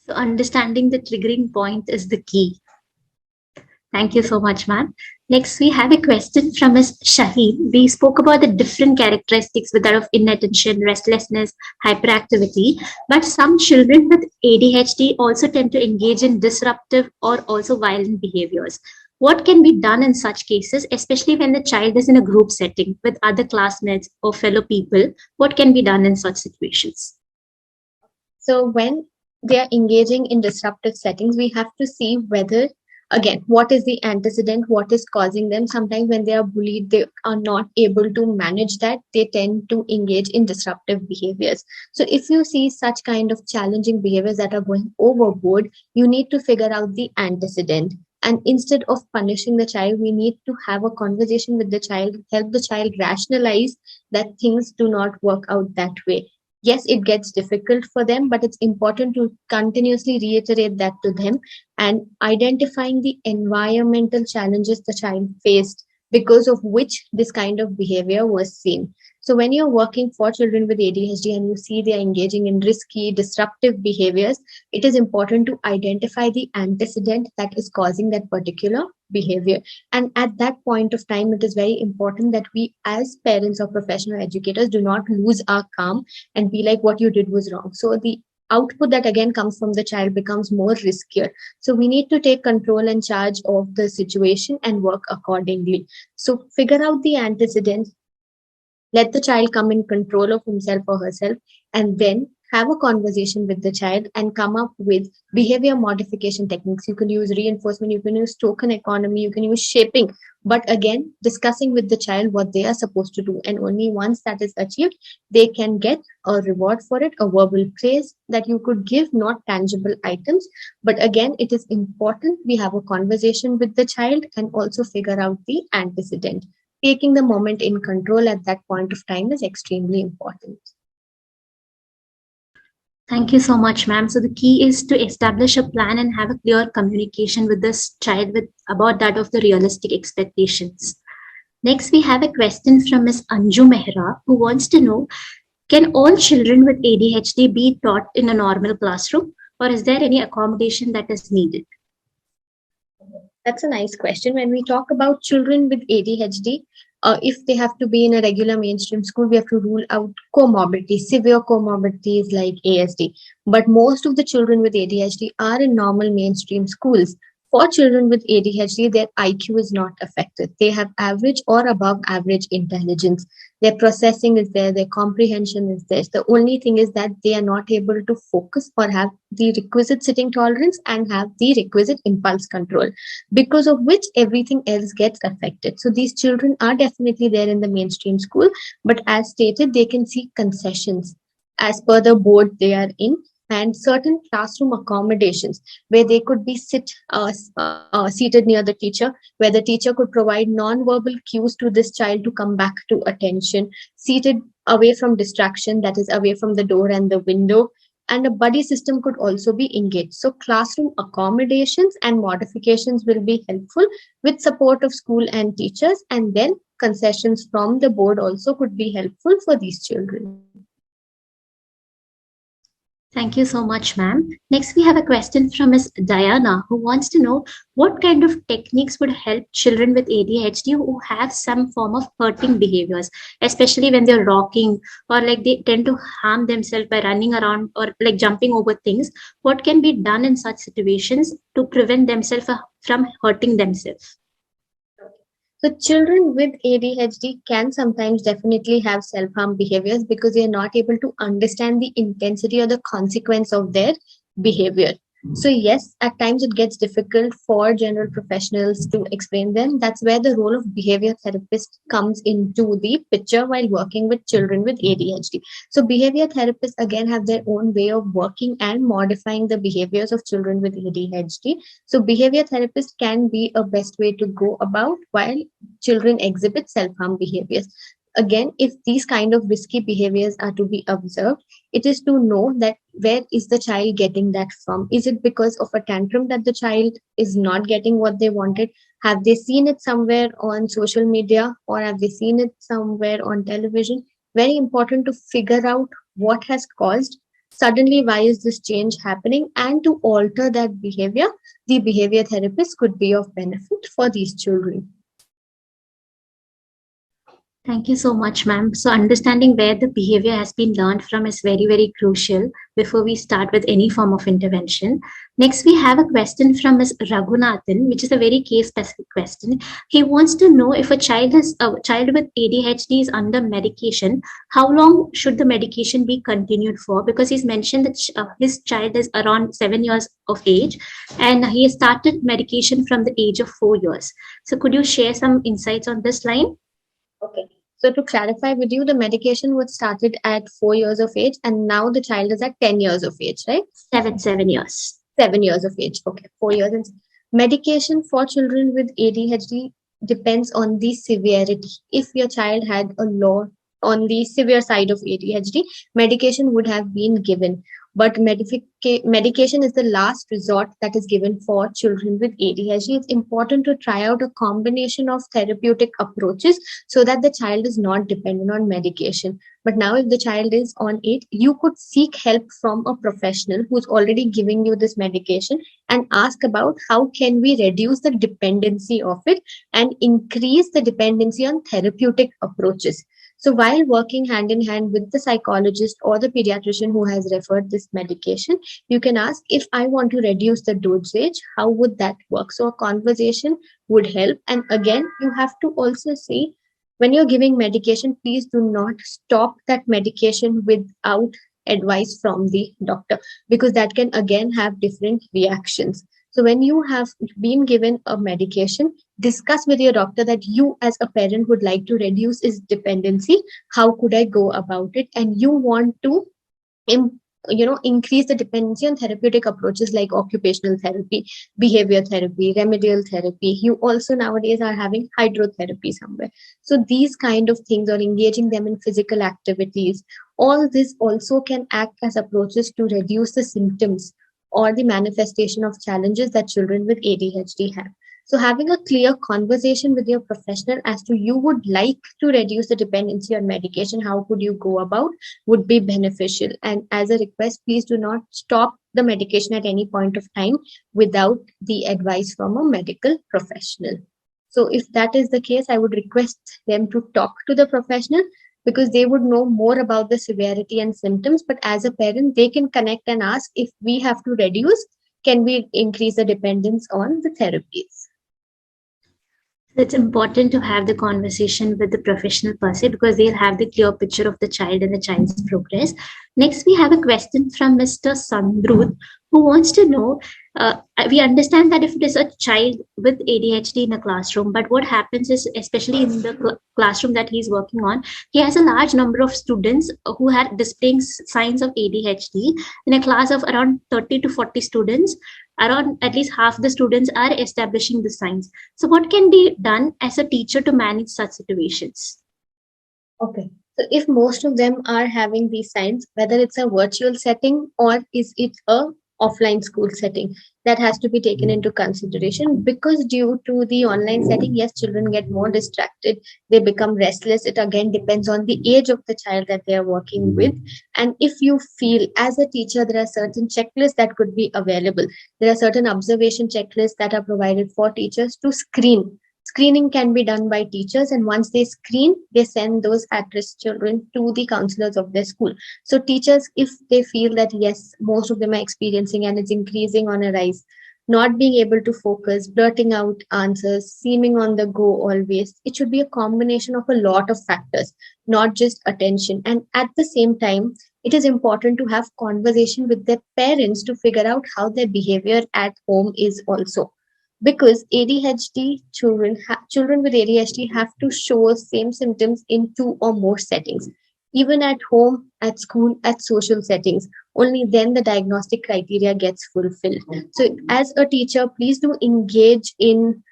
So understanding the triggering point is the key. Thank you so much, ma'am. Next, we have a question from Ms. Shaheen. We spoke about the different characteristics with that of inattention, restlessness, hyperactivity, but some children with ADHD also tend to engage in disruptive or also violent behaviors. What can be done in such cases, especially when the child is in a group setting with other classmates or fellow people? What can be done in such situations? So when they are engaging in disruptive settings, we have to see whether, again, what is the antecedent, what is causing them. Sometimes when they are bullied, they are not able to manage that. They tend to engage in disruptive behaviors. So if you see such kind of challenging behaviors that are going overboard, you need to figure out the antecedent. And instead of punishing the child, we need to have a conversation with the child, help the child rationalize that things do not work out that way. Yes, it gets difficult for them, but it's important to continuously reiterate that to them, and identifying the environmental challenges the child faced because of which this kind of behavior was seen. So when you're working for children with ADHD and you see they are engaging in risky, disruptive behaviors, it is important to identify the antecedent that is causing that particular behavior. And at that point of time, it is very important that we, as parents or professional educators, do not lose our calm and be like, what you did was wrong. So the output that again comes from the child becomes more riskier. So we need to take control and charge of the situation and work accordingly. So figure out the antecedents, let the child come in control of himself or herself, and then have a conversation with the child and come up with behavior modification techniques. You can use reinforcement, you can use token economy, you can use shaping, but again, discussing with the child what they are supposed to do. And only once that is achieved, they can get a reward for it, a verbal praise that you could give, not tangible items. But again, it is important we have a conversation with the child and also figure out the antecedent. Taking the moment in control at that point of time is extremely important. Thank you so much, ma'am. So the key is to establish a plan and have a clear communication with this child with about that of the realistic expectations. Next, we have a question from Ms. Anju Mehra, who wants to know, Can all children with ADHD be taught in a normal classroom, or is there any accommodation that is needed? That's a nice question. When we talk about children with ADHD, if they have to be in a regular mainstream school, we have to rule out comorbidities, severe comorbidities like ASD. But most of the children with ADHD are in normal mainstream schools. For children with ADHD, their IQ is not affected. They have average or above average intelligence. Their processing is there, their comprehension is there. The only thing is that they are not able to focus or have the requisite sitting tolerance and have the requisite impulse control, because of which everything else gets affected. So these children are definitely there in the mainstream school, but as stated, they can seek concessions as per the board they are in, and certain classroom accommodations where they could be seated near the teacher, where the teacher could provide non-verbal cues to this child to come back to attention, seated away from distraction, that is away from the door and the window, and a buddy system could also be engaged. So classroom accommodations and modifications will be helpful with support of school and teachers, and then concessions from the board also could be helpful for these children. Thank you so much, ma'am. Next, we have a question from Ms. Diana, who wants to know what kind of techniques would help children with ADHD who have some form of hurting behaviors, especially when they're rocking or like they tend to harm themselves by running around or like jumping over things. What can be done in such situations to prevent themselves from hurting themselves? So children with ADHD can sometimes definitely have self-harm behaviors because they are not able to understand the intensity or the consequence of their behavior. So yes, at times it gets difficult for general professionals to explain them. That's where the role of behavior therapist comes into the picture while working with children with ADHD. So behavior therapists again have their own way of working and modifying the behaviors of children with ADHD. So behavior therapist can be a best way to go about while children exhibit self-harm behaviors. Again, if these kind of risky behaviors are to be observed, it is to know that where is the child getting that from? Is it because of a tantrum that the child is not getting what they wanted? Have they seen it somewhere on social media, or have they seen it somewhere on television? Very important to figure out what has caused suddenly why is this change happening, and to alter that behavior. The behavior therapist could be of benefit for these children. Thank you so much, ma'am. So, understanding where the behavior has been learned from is very, very crucial before we start with any form of intervention. Next, we have a question from Ms. Raghunathan, which is a very case specific question. He wants to know if a child with ADHD is under medication, how long should the medication be continued for? Because he's mentioned that his child is around 7 years of age and he has started medication from the age of 4 years. So, could you share some insights on this line? Okay. So to clarify with you, the medication was started at 4 years of age, and now the child is at 10 years of age, right? 7 years. 7 years of age. Okay, 4 years. And medication for children with ADHD depends on the severity. If your child had a low on the severe side of ADHD, medication would have been given. But medication is the last resort that is given for children with ADHD. It's important to try out a combination of therapeutic approaches so that the child is not dependent on medication. But now, if the child is on it, you could seek help from a professional who's already giving you this medication and ask about how can we reduce the dependency of it and increase the dependency on therapeutic approaches. So while working hand in hand with the psychologist or the pediatrician who has referred this medication, you can ask, if I want to reduce the dosage, how would that work? So a conversation would help. And again, you have to also say, when you're giving medication, please do not stop that medication without advice from the doctor, because that can again have different reactions. So when you have been given a medication, discuss with your doctor that you as a parent would like to reduce his dependency. How could I go about it? And you want to increase the dependency on therapeutic approaches like occupational therapy, behavior therapy, remedial therapy. You also nowadays are having hydrotherapy somewhere. So these kind of things, or engaging them in physical activities, all this also can act as approaches to reduce the symptoms or the manifestation of challenges that children with ADHD have. So having a clear conversation with your professional as to you would like to reduce the dependency on medication, how could you go about, would be beneficial. And as a request, please do not stop the medication at any point of time without the advice from a medical professional. So if that is the case, I would request them to talk to the professional because they would know more about the severity and symptoms. But as a parent, they can connect and ask if we have to reduce, can we increase the dependence on the therapies? It's important to have the conversation with the professional person because they'll have the clear picture of the child and the child's progress. Next, we have a question from Mr. Sandrut, who wants to know, we understand that if it is a child with ADHD in a classroom, but what happens is, especially in the classroom that he's working on, he has a large number of students who are displaying signs of ADHD. In a class of around 30 to 40 students, around at least half the students are establishing the signs. So what can be done as a teacher to manage such situations? Okay. So if most of them are having these signs, whether it's a virtual setting or is it a offline school setting, that has to be taken into consideration because due to the online setting, yes, children get more distracted, they become restless. It again depends on the age of the child that they are working with. And if you feel as a teacher, there are certain checklists that could be available. There are certain observation checklists that are provided for teachers to screen. Screening can be done by teachers, and once they screen, they send those at-risk children to the counselors of their school. So teachers, if they feel that yes, most of them are experiencing and it's increasing on a rise, not being able to focus, blurting out answers, seeming on the go always, it should be a combination of a lot of factors, not just attention. And at the same time, it is important to have conversation with their parents to figure out how their behavior at home is also, because ADHD children with ADHD have to show same symptoms in two or more settings, even at home, at school, at social settings. Only then the diagnostic criteria gets fulfilled. So, as a teacher, please do engage in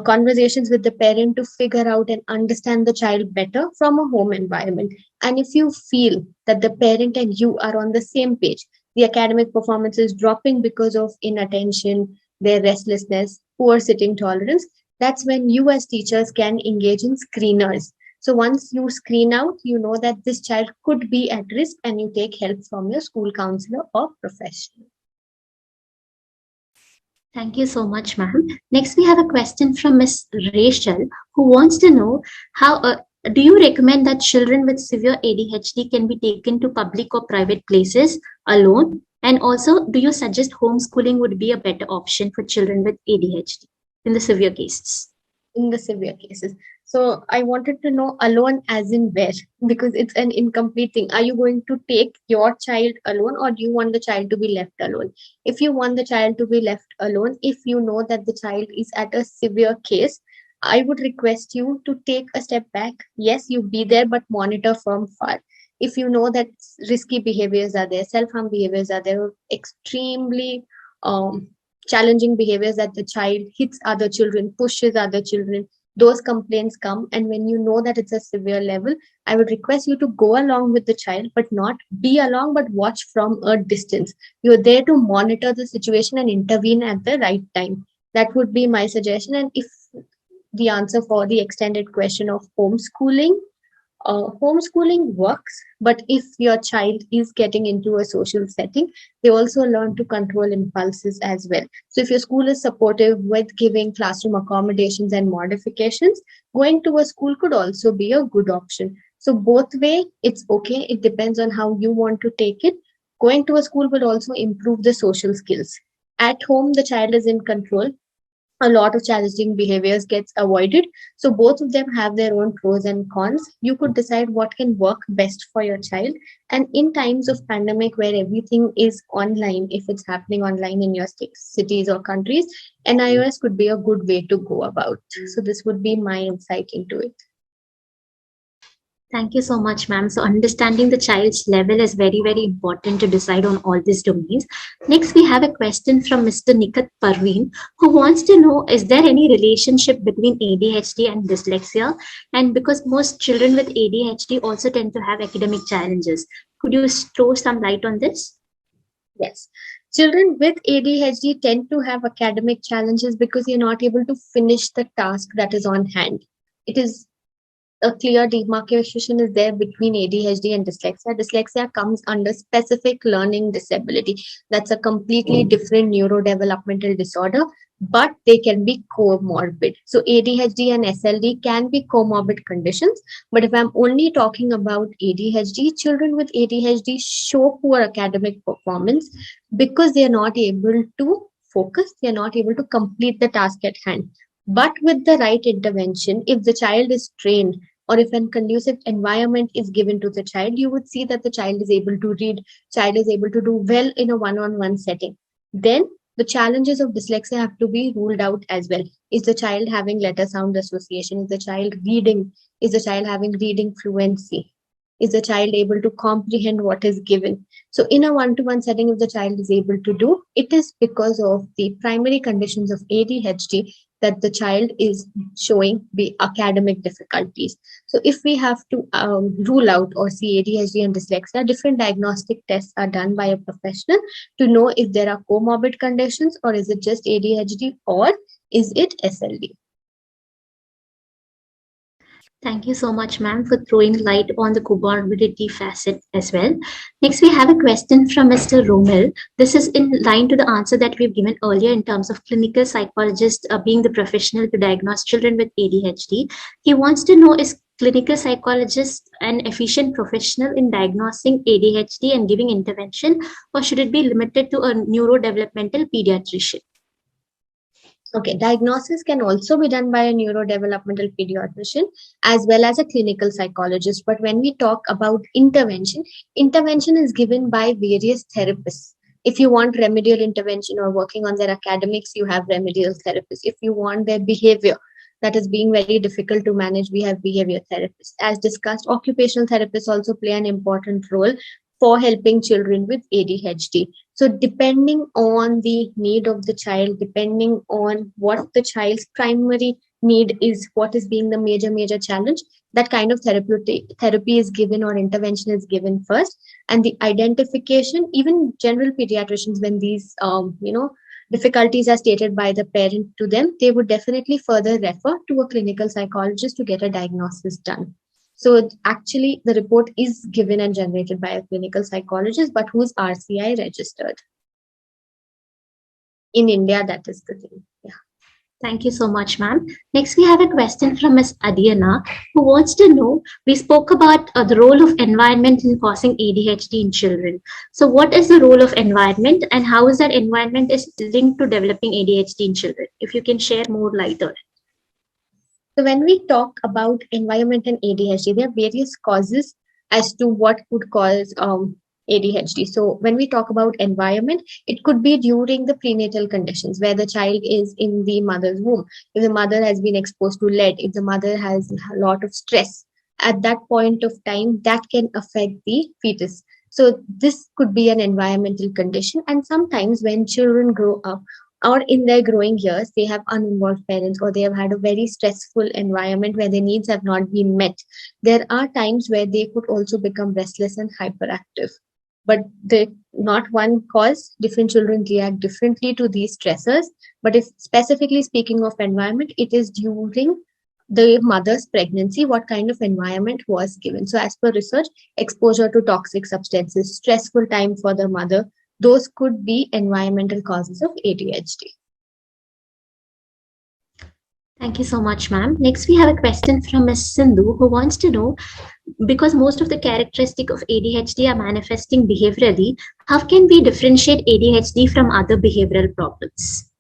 conversations with the parent to figure out and understand the child better from a home environment. And if you feel that the parent and you are on the same page, the academic performance is dropping because of inattention, their restlessness, poor sitting tolerance, that's when you as teachers can engage in screeners. So once you screen out, you know that this child could be at risk and you take help from your school counselor or professional. Thank you so much, ma'am. Next, we have a question from Ms. Rachel, who wants to know how do you recommend that children with severe ADHD can be taken to public or private places alone? And also, do you suggest homeschooling would be a better option for children with ADHD in the severe cases? In the severe cases. So I wanted to know alone as in where, because it's an incomplete thing. Are you going to take your child alone or do you want the child to be left alone? If you want the child to be left alone, if you know that the child is at a severe case, I would request you to take a step back. Yes, you be there, but monitor from far. If you know that risky behaviors are there, self-harm behaviors are there, extremely challenging behaviors that the child hits other children, pushes other children, those complaints come. And when you know that it's a severe level, I would request you to go along with the child, but not be along, but watch from a distance. You're there to monitor the situation and intervene at the right time. That would be my suggestion. And if the answer for the extended question of homeschooling, homeschooling works, but if your child is getting into a social setting, they also learn to control impulses as well. So if your school is supportive with giving classroom accommodations and modifications, going to a school could also be a good option. So both way, it's okay. It depends on how you want to take it. Going to a school will also improve the social skills. At home, the child is in control, a lot of challenging behaviors gets avoided. So both of them have their own pros and cons. You could decide what can work best for your child. And in times of pandemic where everything is online, if it's happening online in your cities or countries, NIOS could be a good way to go about. So this would be my insight into it. Thank you so much, ma'am. So understanding the child's level is very, very important to decide on all these domains. Next, we have a question from Mr. Nikat Parveen, who wants to know, is there any relationship between ADHD and dyslexia? And because most children with ADHD also tend to have academic challenges, could you throw some light on this? Yes. Children with ADHD tend to have academic challenges because you're not able to finish the task that is on hand. It is a clear demarcation is there between ADHD and dyslexia. Dyslexia comes under specific learning disability. That's a completely different neurodevelopmental disorder, but they can be comorbid. So ADHD and SLD can be comorbid conditions. But if I'm only talking about ADHD, children with ADHD show poor academic performance because they are not able to focus, they are not able to complete the task at hand. But with the right intervention, if the child is trained or if a conducive environment is given to the child, you would see that the child is able to read, child is able to do well in a one-on-one setting. Then the challenges of dyslexia have to be ruled out as well. Is the child having letter sound association? Is the child reading? Is the child having reading fluency? Is the child able to comprehend what is given? So in a one-to-one setting, if the child is able to do, it is because of the primary conditions of ADHD that the child is showing the academic difficulties. So if we have to rule out or see ADHD and dyslexia, different diagnostic tests are done by a professional to know if there are comorbid conditions or is it just ADHD or is it SLD. Thank you so much, ma'am, for throwing light on the comorbidity facet as well. Next, we have a question from Mr. Romel. This is in line to the answer that we've given earlier in terms of clinical psychologist being the professional to diagnose children with ADHD. He wants to know, is clinical psychologist an efficient professional in diagnosing ADHD and giving intervention, or should it be limited to a neurodevelopmental pediatrician? Okay, diagnosis can also be done by a neurodevelopmental pediatrician as well as a clinical psychologist. But when we talk about intervention, intervention is given by various therapists. If you want remedial intervention or working on their academics, you have remedial therapists. If you want their behavior that is being very difficult to manage, we have behavior therapists. As discussed, occupational therapists also play an important role for helping children with ADHD. So depending on the need of the child, depending on what the child's primary need is, what is being the major challenge, that kind of therapy is given or intervention is given first. And the identification, even general pediatricians, when these difficulties are stated by the parent to them, they would definitely further refer to a clinical psychologist to get a diagnosis done. So actually, the report is given and generated by a clinical psychologist, but who's RCI registered. In India, that is the thing. Yeah. Thank you so much, ma'am. Next, we have a question from Ms. Adiana, who wants to know, we spoke about the role of environment in causing ADHD in children. So what is the role of environment and how is that environment is linked to developing ADHD in children? If you can share more light on it. So when we talk about environment and ADHD, there are various causes as to what could cause ADHD. So when we talk about environment, it could be during the prenatal conditions where the child is in the mother's womb. If the mother has been exposed to lead, if the mother has a lot of stress, at that point of time, that can affect the fetus. So this could be an environmental condition. And sometimes when children grow up, or in their growing years, they have uninvolved parents or they have had a very stressful environment where their needs have not been met. There are times where they could also become restless and hyperactive. But not one cause, different children react differently to these stressors. But if specifically speaking of environment, it is during the mother's pregnancy, what kind of environment was given. So as per research, exposure to toxic substances, stressful time for the mother, those could be environmental causes of ADHD. Thank you so much, ma'am. Next, we have a question from Ms. Sindhu, who wants to know, because most of the characteristics of ADHD are manifesting behaviorally, how can we differentiate ADHD from other behavioral problems?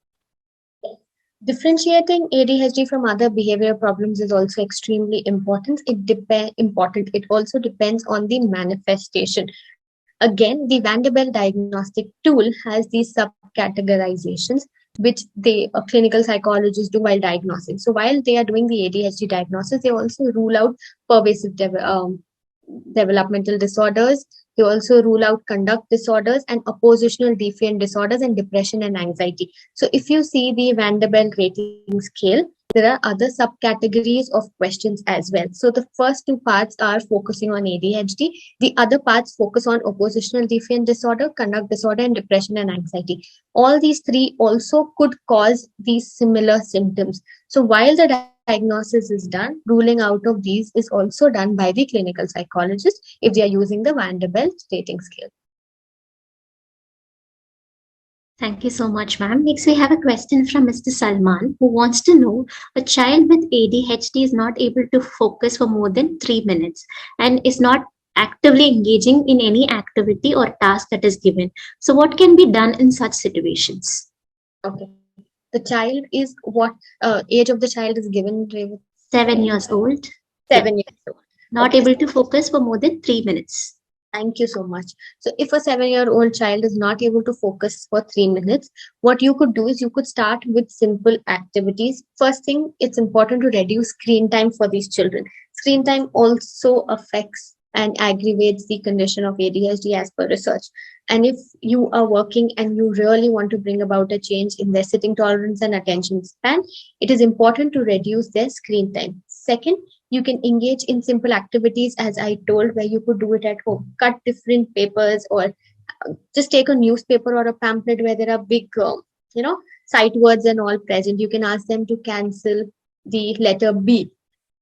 Differentiating ADHD from other behavioral problems is also extremely important. It also depends on the manifestation. Again, the Vanderbilt diagnostic tool has these subcategorizations, which clinical psychologists do while diagnosing. So while they are doing the ADHD diagnosis, they also rule out pervasive developmental disorders. They also rule out conduct disorders and oppositional defiant disorders and depression and anxiety. So if you see the Vanderbilt rating scale, There are other subcategories of questions as well. So the first two parts are focusing on ADHD. The other parts focus on oppositional defiant disorder, conduct disorder, and depression and anxiety. All these three also could cause these similar symptoms. So while the diagnosis is done, ruling out of these is also done by the clinical psychologist if they are using the Vanderbilt rating scale. Thank you so much, ma'am. Next, we have a question from Mr. Salman, who wants to know a child with ADHD is not able to focus for more than 3 minutes and is not actively engaging in any activity or task that is given. So, what can be done in such situations? Okay. The child is what age of the child is given? 7 years old. Yeah. 7 years old. Not Okay. able to focus for more than 3 minutes. Thank you so much. So, if a 7-year-old child is not able to focus for 3 minutes, what you could do is you could start with simple activities. First thing, it's important to reduce screen time for these children. Screen time also affects and aggravates the condition of ADHD as per research. And if you are working and you really want to bring about a change in their sitting tolerance and attention span, it is important to reduce their screen time. Second, you can engage in simple activities, as I told, where you could do it at home. Cut different papers, or just take a newspaper or a pamphlet where there are big, sight words and all present. You can ask them to cancel the letter B.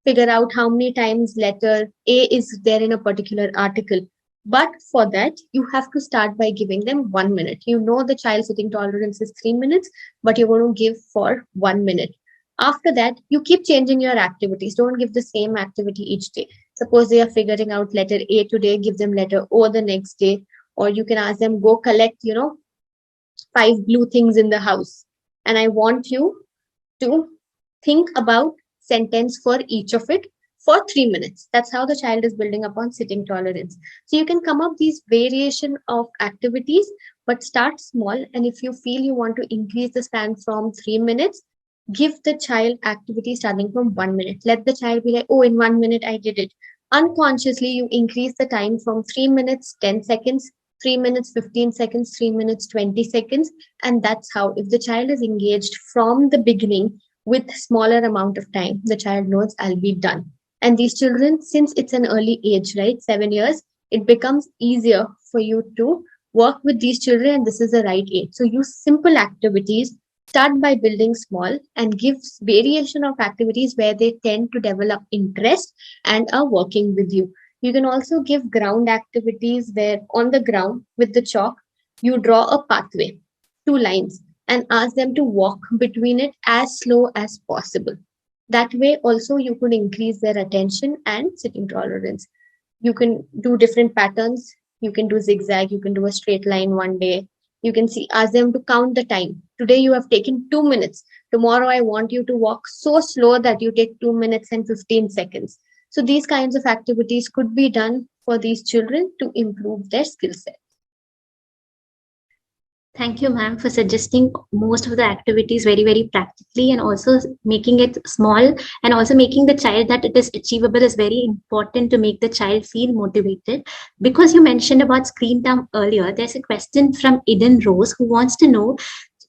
Figure out how many times letter A is there in a particular article. But for that, you have to start by giving them 1 minute. You know the child sitting tolerance is 3 minutes, but you're going to give for 1 minute. After that, you keep changing your activities. Don't give the same activity each day. Suppose they are figuring out letter A today, give them letter O the next day. Or you can ask them, go collect, 5 blue things in the house. And I want you to think about sentence for each of it for 3 minutes. That's how the child is building upon sitting tolerance. So you can come up these variation of activities, but start small. And if you feel you want to increase the span from 3 minutes, give the child activity starting from 1 minute. Let the child be like, oh, in 1 minute I did it. Unconsciously, you increase the time from 3 minutes, 10 seconds, 3 minutes, 15 seconds, 3 minutes, 20 seconds. And that's how, if the child is engaged from the beginning with smaller amount of time, the child knows I'll be done. And these children, since it's an early age, right, 7 years, it becomes easier for you to work with these children, and this is the right age. So use simple activities, start by building small, and give variation of activities where they tend to develop interest and are working with you. You can also give ground activities where on the ground with the chalk, you draw a pathway, 2 lines, and ask them to walk between it as slow as possible. That way, also, you could increase their attention and sitting tolerance. You can do different patterns. You can do zigzag, you can do a straight line one day. You can see, ask them to count the time. Today, you have taken 2 minutes. Tomorrow, I want you to walk so slow that you take 2 minutes and 15 seconds. So, these kinds of activities could be done for these children to improve their skill set. Thank you, ma'am, for suggesting most of the activities very, very practically and also making it small and also making the child that it is achievable is very important to make the child feel motivated. Because you mentioned about screen time earlier, there's a question from Eden Rose who wants to know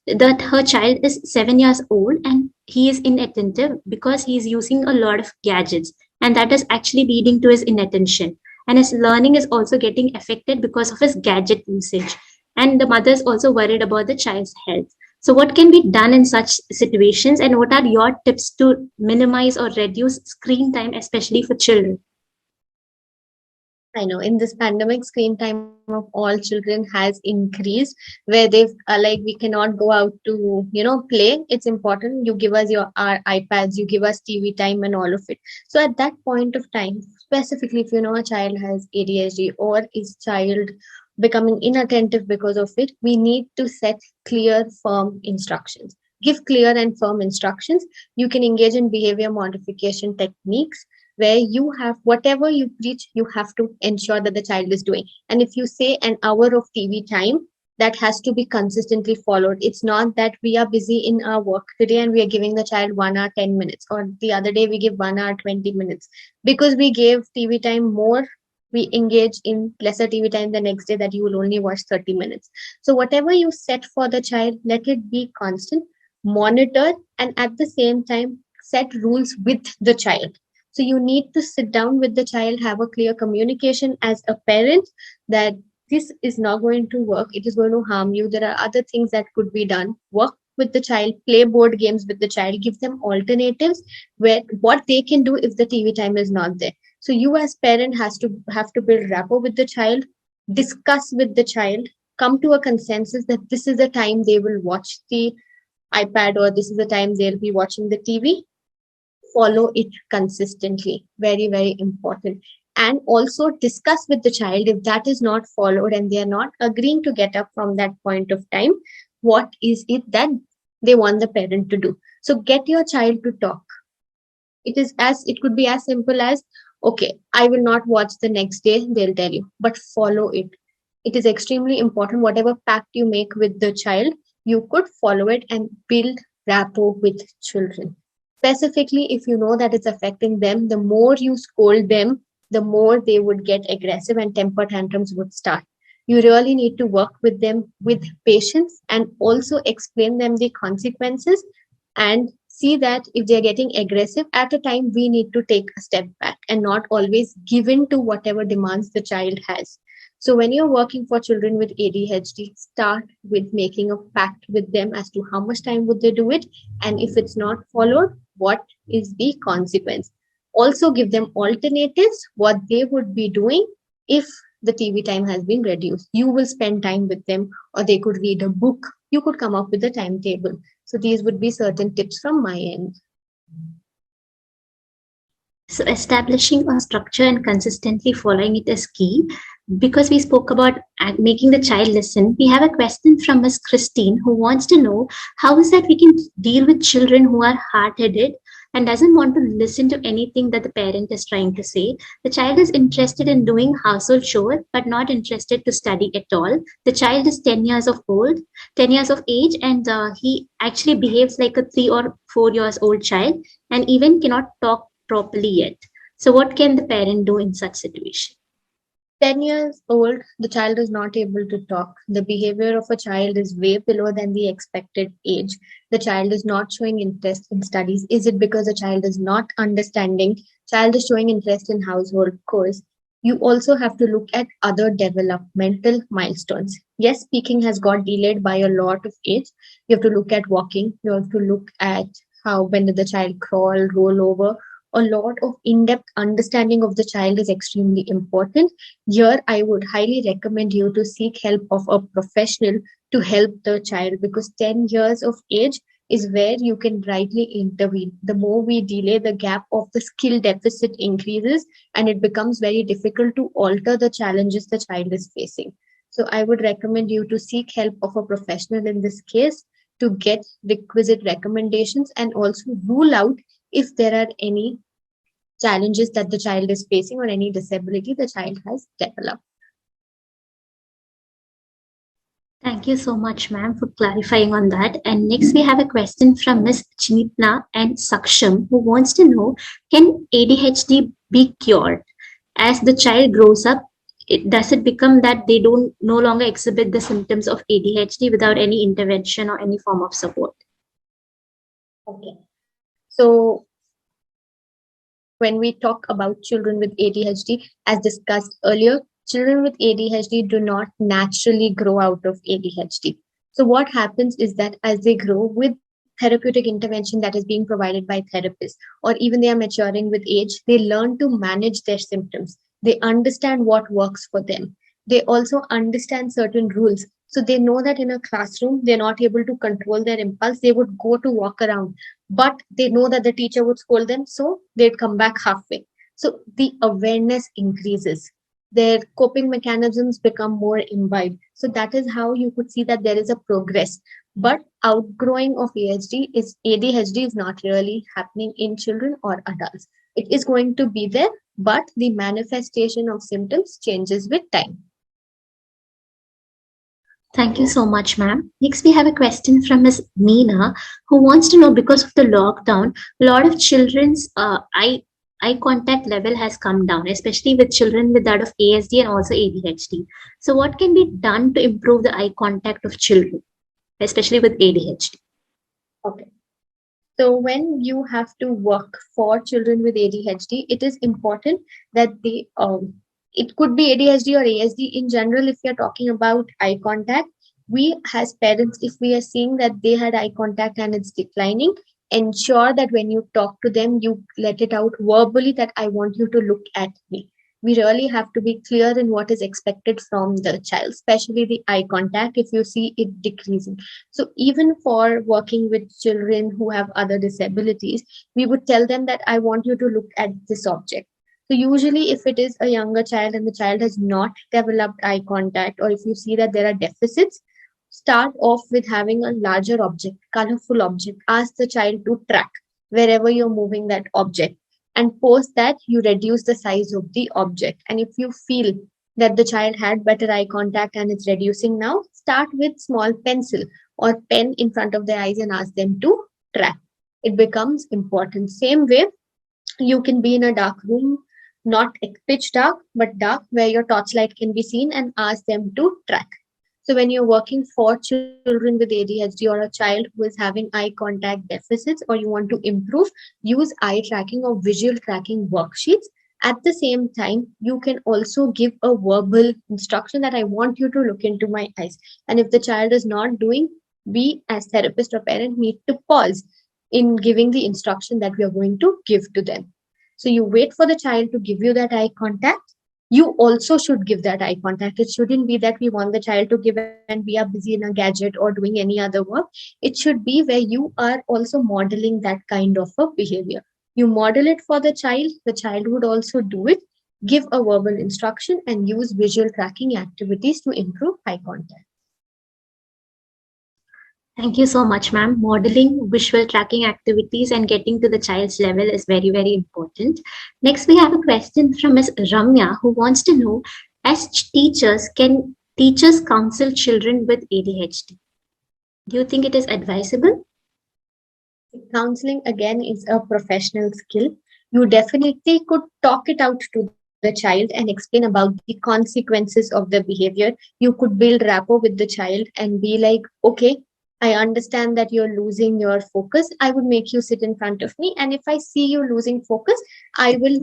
that her child is 7 years old and he is inattentive because he is using a lot of gadgets, and that is actually leading to his inattention. And his learning is also getting affected because of his gadget usage. And the mother is also worried about the child's health. So, what can be done in such situations, and what are your tips to minimize or reduce screen time, especially for children? I know in this pandemic, screen time of all children has increased, where they've like we cannot go out to play. It's important you give us your our iPads, you give us TV time, and all of it. So at that point of time, specifically if you know a child has ADHD or is child becoming inattentive because of it, we need to set clear, firm instructions. Give clear and firm instructions. You can engage in behavior modification techniques where you have whatever you preach, you have to ensure that the child is doing. And if you say an hour of TV time, that has to be consistently followed. It's not that we are busy in our work today and we are giving the child 1 hour 10 minutes, or the other day we give 1 hour 20 minutes. Because we gave TV time more, we engage in lesser TV time the next day that you will only watch 30 minutes. So whatever you set for the child, let it be constant, monitor, and at the same time set rules with the child. So you need to sit down with the child, have a clear communication as a parent that this is not going to work. It is going to harm you. There are other things that could be done. Work with the child, play board games with the child, give them alternatives where what they can do if the TV time is not there. So you as parent have to build rapport with the child, discuss with the child, come to a consensus that this is the time they will watch the iPad or this is the time they'll be watching the TV. Follow it consistently. Very, very important. And also discuss with the child if that is not followed and they are not agreeing to get up from that point of time, what is it that they want the parent to do. So get your child to talk. It could be as simple as, okay, I will not watch the next day, they'll tell you, but follow it. It is extremely important. Whatever pact you make with the child, you could follow it and build rapport with children. Specifically, if you know that it's affecting them, the more you scold them, the more they would get aggressive and temper tantrums would start. You really need to work with them with patience and also explain them the consequences and see that if they're getting aggressive at a time, we need to take a step back and not always give in to whatever demands the child has. So when you're working for children with ADHD, start with making a pact with them as to how much time would they do it, and if it's not followed, what is the consequence. Also give them alternatives, what they would be doing if the TV time has been reduced. You will spend time with them, or they could read a book. You could come up with a timetable. So these would be certain tips from my end. So establishing a structure and consistently following it is key. Because we spoke about making the child listen, we have a question from Miss Christine who wants to know how is that we can deal with children who are hard-headed and doesn't want to listen to anything that the parent is trying to say. The child is interested in doing household chores but not interested to study at all. The child is 10 years of age, and he actually behaves like a 3 or 4 years old child and even cannot talk properly yet. So what can the parent do in such situation? 10 years old, the child is not able to talk. The behavior of a child is way below than the expected age. The child is not showing interest in studies. Is it because the child is not understanding? Child is showing interest in household chores. You also have to look at other developmental milestones. Yes, speaking has got delayed by a lot of age. You have to look at walking. You have to look at how when did the child crawl, roll over. A lot of in-depth understanding of the child is extremely important. Here, I would highly recommend you to seek help of a professional to help the child, because 10 years of age is where you can rightly intervene. The more we delay, the gap of the skill deficit increases and it becomes very difficult to alter the challenges the child is facing. So I would recommend you to seek help of a professional in this case to get requisite recommendations and also rule out if there are any challenges that the child is facing or any disability the child has developed. Thank you so much, ma'am, for clarifying on that. And next, we have a question from Miss Chinitna and Saksham, who wants to know, can ADHD be cured? As the child grows up, does it become that they don't no longer exhibit the symptoms of ADHD without any intervention or any form of support? Okay. So when we talk about children with ADHD, as discussed earlier, children with ADHD do not naturally grow out of ADHD. So what happens is that as they grow with therapeutic intervention that is being provided by therapists, or even they are maturing with age, they learn to manage their symptoms. They understand what works for them. They also understand certain rules. So they know that in a classroom, they're not able to control their impulse. They would go to walk around, but they know that the teacher would scold them, so they'd come back halfway. So the awareness increases. Their coping mechanisms become more imbibed. So that is how you could see that there is a progress. But outgrowing of ADHD is not really happening in children or adults. It is going to be there, but the manifestation of symptoms changes with time. Thank you so much, ma'am. Next, we have a question from Ms. Meena, who wants to know, because of the lockdown, a lot of children's eye contact level has come down, especially with children with that of ASD and also ADHD. So what can be done to improve the eye contact of children, especially with ADHD? Okay. So when you have to work for children with ADHD, it is important that it could be ADHD or ASD in general. If you're talking about eye contact, we as parents, if we are seeing that they had eye contact and it's declining, ensure that when you talk to them, you let it out verbally that I want you to look at me. We really have to be clear in what is expected from the child, especially the eye contact if you see it decreasing. So even for working with children who have other disabilities, we would tell them that I want you to look at this object. So usually if it is a younger child and the child has not developed eye contact, or if you see that there are deficits, start off with having a larger object, colorful object. Ask the child to track wherever you're moving that object. And post that, you reduce the size of the object. And if you feel that the child had better eye contact and it's reducing now, start with small pencil or pen in front of their eyes and ask them to track. It becomes important. Same way, you can be in a dark room, not pitch dark, but dark where your torchlight can be seen, and ask them to track. So when you're working for children with ADHD or a child who is having eye contact deficits or you want to improve, use eye tracking or visual tracking worksheets. At the same time, you can also give a verbal instruction that I want you to look into my eyes. And if the child is not doing, we as therapist or parent need to pause in giving the instruction that we are going to give to them. So you wait for the child to give you that eye contact. You also should give that eye contact. It shouldn't be that we want the child to give and we are busy in a gadget or doing any other work. It should be where you are also modeling that kind of a behavior. You model it for the child would also do it. Give a verbal instruction and use visual tracking activities to improve eye contact. Thank you so much, ma'am. Modeling visual tracking activities and getting to the child's level is very, very important. Next, we have a question from Ms. Ramya who wants to know, as teachers, can teachers counsel children with ADHD? Do you think it is advisable? Counseling again is a professional skill. You definitely could talk it out to the child and explain about the consequences of the behavior. You could build rapport with the child and be like, okay, I understand that you're losing your focus. I would make you sit in front of me. And if I see you losing focus, I will,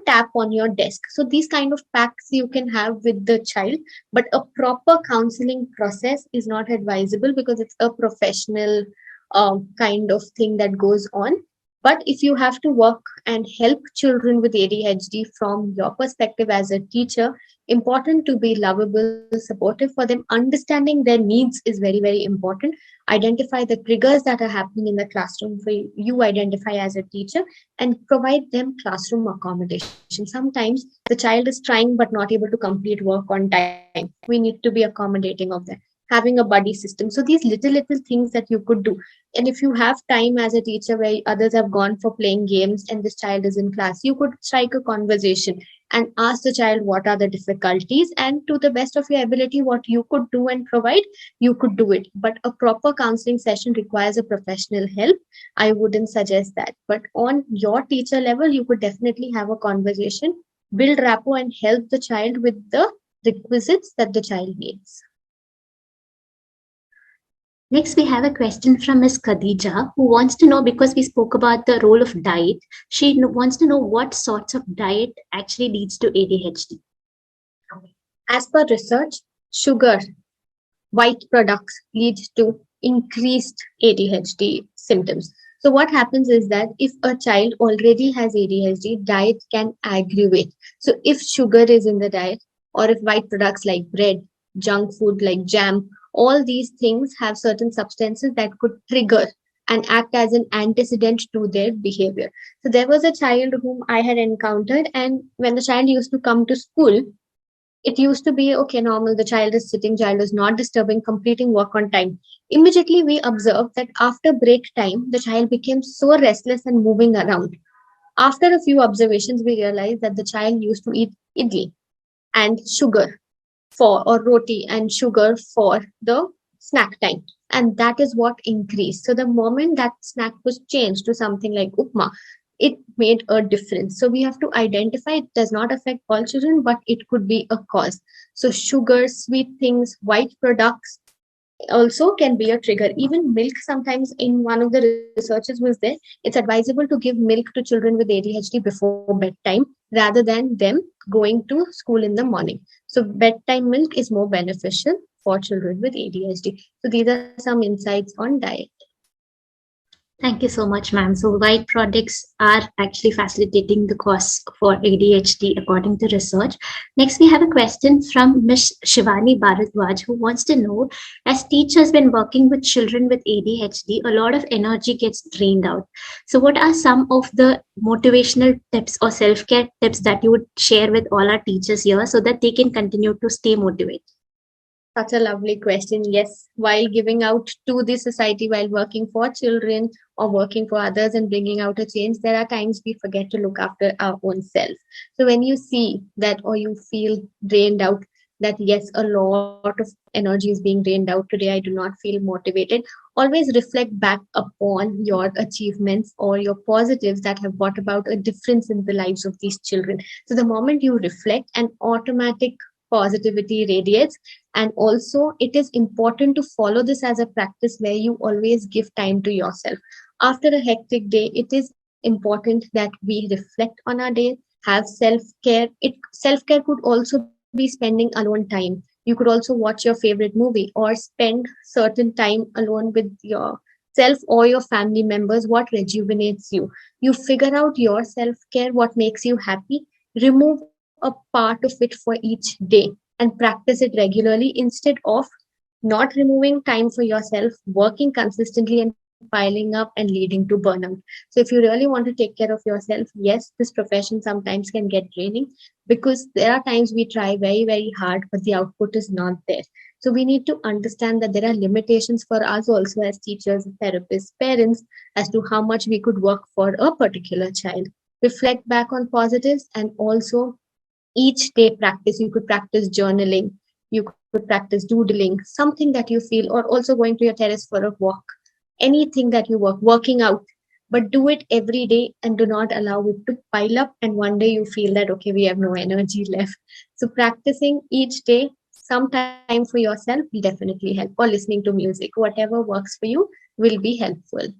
tap on your desk. So these kind of pacts you can have with the child, but a proper counseling process is not advisable because it's a professional kind of thing that goes on. But if you have to work and help children with ADHD from your perspective as a teacher, important to be lovable, supportive for them. Understanding their needs is very, very important. Identify the triggers that are happening in the classroom for you identify as a teacher, and provide them classroom accommodation. Sometimes the child is trying but not able to complete work on time. We need to be accommodating of that. Having a buddy system. So these little things that you could do. And if you have time as a teacher where others have gone for playing games and this child is in class, you could strike a conversation and ask the child what are the difficulties, and to the best of your ability what you could do and provide, you could do it. But a proper counseling session requires a professional help. I wouldn't suggest that. But on your teacher level, you could definitely have a conversation, build rapport, and help the child with the requisites that the child needs. Next, we have a question from Ms. Khadija, who wants to know, because we spoke about the role of diet, she wants to know what sorts of diet actually leads to ADHD. As per research, sugar, white products lead to increased ADHD symptoms. So what happens is that if a child already has ADHD, diet can aggravate. So if sugar is in the diet, or if white products like bread, junk food like jam, all these things have certain substances that could trigger and act as an antecedent to their behavior. So there was a child whom I had encountered, and when the child used to come to school, it used to be okay, normal. The child is sitting, child is not disturbing, completing work on time. Immediately, we observed that after break time, the child became so restless and moving around. After a few observations, we realized that the child used to eat idli and sugar for, or roti and sugar for the snack time. And that is what increased. So the moment that snack was changed to something like upma, it made a difference. So we have to identify it does not affect all children, but it could be a cause. So sugar, sweet things, white products, also can be a trigger. Even milk, sometimes in one of the researches was there, it's advisable to give milk to children with ADHD before bedtime rather than them going to school in the morning. So bedtime milk is more beneficial for children with ADHD. So these are some insights on diet. Thank you so much, ma'am. So, white products are actually facilitating the cause for ADHD according to research. Next, we have a question from Ms. Shivani Bharadwaj, who wants to know, as teachers, when working with children with ADHD, a lot of energy gets drained out. So, what are some of the motivational tips or self care tips that you would share with all our teachers here so that they can continue to stay motivated? Such a lovely question. Yes, while giving out to the society, while working for children or working for others and bringing out a change, there are times we forget to look after our own self. So when you see that or you feel drained out, that yes, a lot of energy is being drained out today, I do not feel motivated, always reflect back upon your achievements or your positives that have brought about a difference in the lives of these children. So the moment you reflect, an automatic positivity radiates. And also it is important to follow this as a practice where you always give time to yourself. After a hectic day, it is important that we reflect on our day, have self care. It Self care could also be spending alone time. You could also watch your favorite movie or spend certain time alone with yourself or your family members. What rejuvenates you? You figure out your self care, what makes you happy, remove a part of it for each day and practice it regularly instead of not removing time for yourself, working consistently and piling up and leading to burnout. So if you really want to take care of yourself, yes, this profession sometimes can get draining because there are times we try very, very hard, but the output is not there. So we need to understand that there are limitations for us also as teachers, therapists, parents, as to how much we could work for a particular child. Reflect back on positives and also each day practice. You could practice journaling, you could practice doodling, something that you feel, or also going to your terrace for a walk, anything that you working out, but do it every day and do not allow it to pile up and one day you feel that okay, we have no energy left. So practicing each day some time for yourself will definitely help, or listening to music, whatever works for you will be helpful.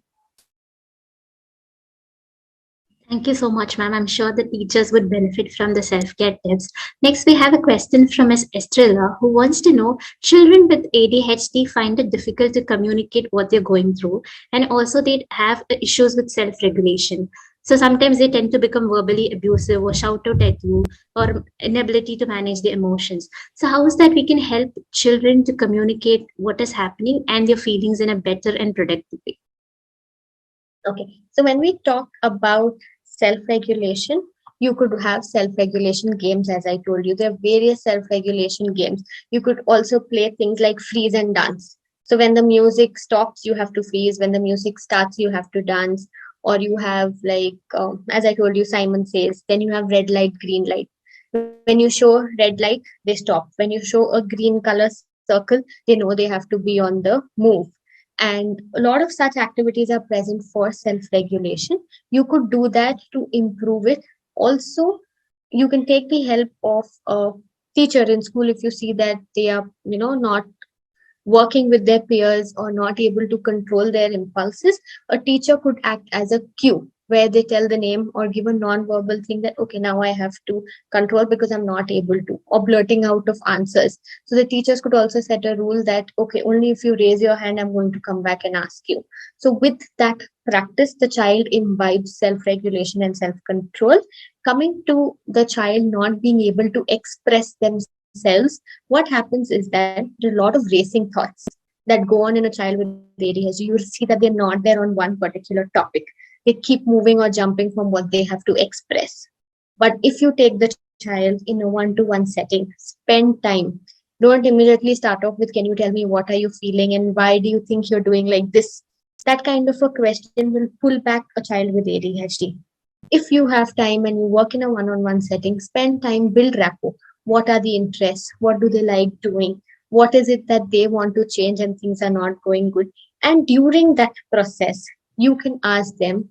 Thank you so much, ma'am. I'm sure the teachers would benefit from the self care tips. Next, we have a question from Ms. Estrella, who wants to know, children with ADHD find it difficult to communicate what they're going through, and also they have issues with self regulation. So sometimes they tend to become verbally abusive or shout out at you, or inability to manage their emotions. So, how is that we can help children to communicate what is happening and their feelings in a better and productive way? Okay, so when we talk about self regulation, you could have self regulation games, as I told you. There are various self regulation games. You could also play things like freeze and dance. So when the music stops, you have to freeze. When the music starts, you have to dance. Or you have, like, as I told you, Simon Says, then you have red light, green light. When you show red light, they stop. When you show a green color circle, they know they have to be on the move. And a lot of such activities are present for self regulation. You could do that to improve it. Also, you can take the help of a teacher in school if you see that they are, not working with their peers or not able to control their impulses. A teacher could act as a cue where they tell the name or give a non-verbal thing that okay, now I have to control because I'm not able to, or blurting out of answers. So the teachers could also set a rule that okay, only if you raise your hand I'm going to come back and ask you. So with that practice, the child imbibes self-regulation and self-control. Coming to the child not being able to express themselves, what happens is that there are a lot of racing thoughts that go on in a child with ADHD. You will see that they're not there on one particular topic. They keep moving or jumping from what they have to express. But if you take the child in a one-to-one setting, spend time. Don't immediately start off with, can you tell me what are you feeling and why do you think you're doing like this? That kind of a question will pull back a child with ADHD. If you have time and you work in a one-on-one setting, spend time, build rapport. What are the interests? What do they like doing? What is it that they want to change and things are not going good? And during that process, you can ask them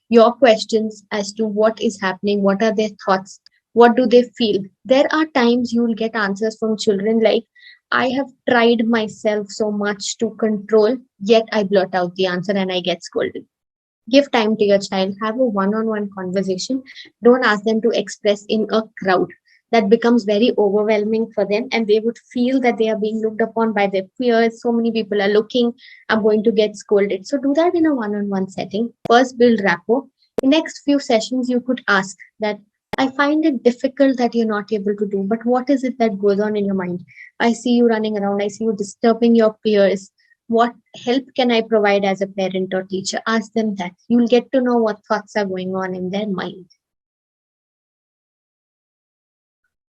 your questions as to what is happening, what are their thoughts, what do they feel. There are times you will get answers from children like, I have tried myself so much to control, yet I blurt out the answer and I get scolded. Give time to your child, have a one on one conversation. Don't ask them to express in a crowd. That becomes very overwhelming for them, and they would feel that they are being looked upon by their peers. So many people are looking, I'm going to get scolded. So, do that in a one on one setting. First, build rapport. In next few sessions, you could ask that I find it difficult that you're not able to do, but what is it that goes on in your mind? I see you running around, I see you disturbing your peers. What help can I provide as a parent or teacher? Ask them that. You'll get to know what thoughts are going on in their mind.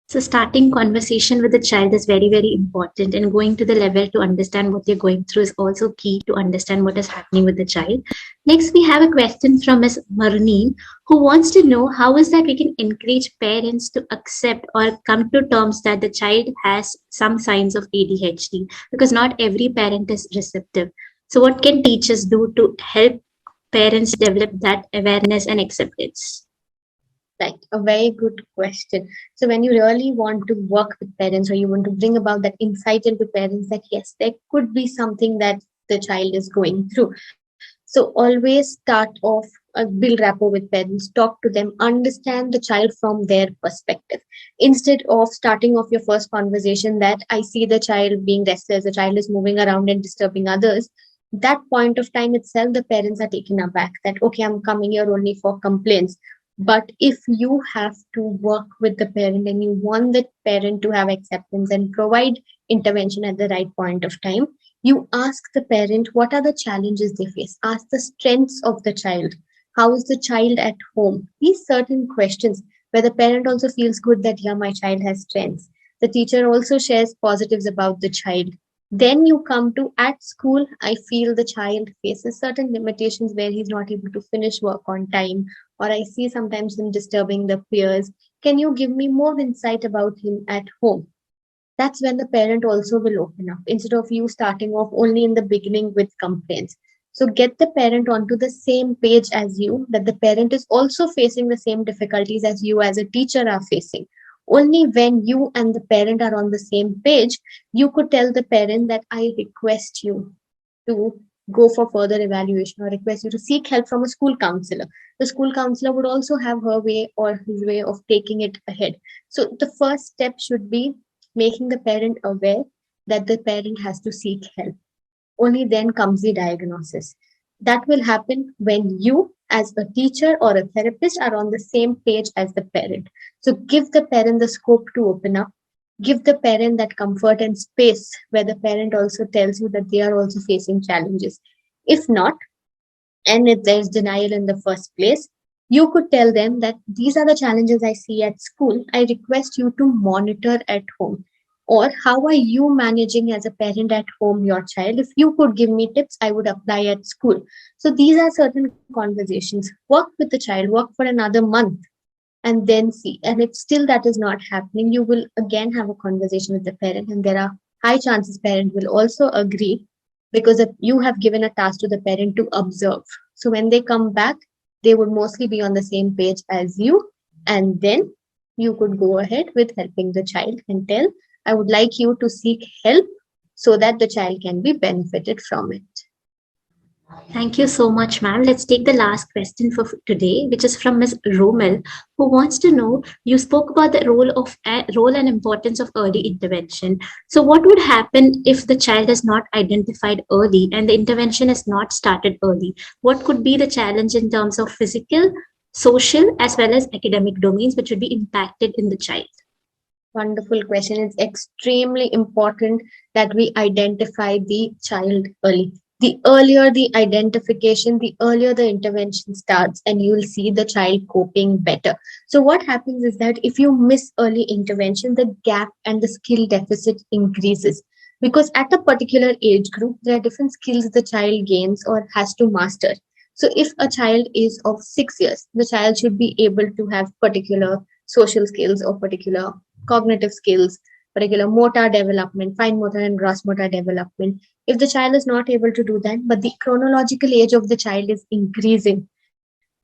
So starting conversation with the child is very, very important, and going to the level to understand what they're going through is also key to understand what is happening with the child. Next, we have a question from Ms. Marneen, who wants to know how is that we can encourage parents to accept or come to terms that the child has some signs of ADHD, because not every parent is receptive. So what can teachers do to help parents develop that awareness and acceptance? Right, a very good question. So, when you really want to work with parents or you want to bring about that insight into parents that yes, there could be something that the child is going through. So, always start off, build rapport with parents, talk to them, understand the child from their perspective. Instead of starting off your first conversation that I see the child being restless, the child is moving around and disturbing others. That point of time itself, the parents are taken aback that, okay, I'm coming here only for complaints. But if you have to work with the parent and you want the parent to have acceptance and provide intervention at the right point of time, you ask the parent what are the challenges they face. Ask the strengths of the child. How is the child at home? These certain questions where the parent also feels good that, yeah, my child has strengths. The teacher also shares positives about the child. Then you come to at school, I feel the child faces certain limitations where he's not able to finish work on time, or I see sometimes him disturbing the peers. Can you give me more insight about him at home? That's when the parent also will open up instead of you starting off only in the beginning with complaints. So get the parent onto the same page as you, that the parent is also facing the same difficulties as you as a teacher are facing. Only when you and the parent are on the same page, you could tell the parent that I request you to go for further evaluation or request you to seek help from a school counselor. The school counselor would also have her way or his way of taking it ahead. So the first step should be making the parent aware that the parent has to seek help. Only then comes the diagnosis. That will happen when you, as a teacher or a therapist, are on the same page as the parent. So give the parent the scope to open up. Give the parent that comfort and space where the parent also tells you that they are also facing challenges. If not, and if there's denial in the first place, you could tell them that these are the challenges I see at school. I request you to monitor at home. Or how are you managing as a parent at home your child? If you could give me tips, I would apply at school. So these are certain conversations. Work with the child, work for another month, and then see. And if still that is not happening, you will again have a conversation with the parent, and there are high chances parent will also agree because if you have given a task to the parent to observe. So when they come back, they would mostly be on the same page as you, and then you could go ahead with helping the child and tell, I would like you to seek help so that the child can be benefited from it. Thank you so much, ma'am. Let's take the last question for today, which is from Ms. Romel, who wants to know, you spoke about the role and importance of early intervention. So what would happen if the child is not identified early and the intervention is not started early? What could be the challenge in terms of physical, social, as well as academic domains which would be impacted in the child? Wonderful question. It's extremely important that we identify the child early. The earlier the identification, the earlier the intervention starts, and you will see the child coping better. So, what happens is that if you miss early intervention, the gap and the skill deficit increases. Because at a particular age group, there are different skills the child gains or has to master. So, if a child is of 6 years, the child should be able to have particular social skills or particular cognitive skills, particular motor development, fine motor and gross motor development. If the child is not able to do that, but the chronological age of the child is increasing,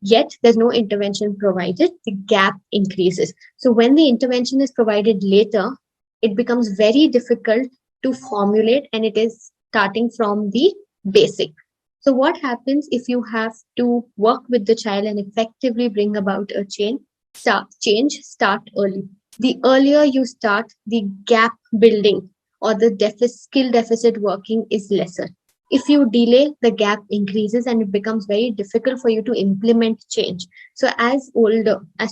yet there's no intervention provided, the gap increases. So when the intervention is provided later, it becomes very difficult to formulate, and it is starting from the basic. So what happens if you have to work with the child and effectively bring about a start early. The earlier you start, the gap building or the skill deficit working is lesser. If you delay, the gap increases and it becomes very difficult for you to implement change. So as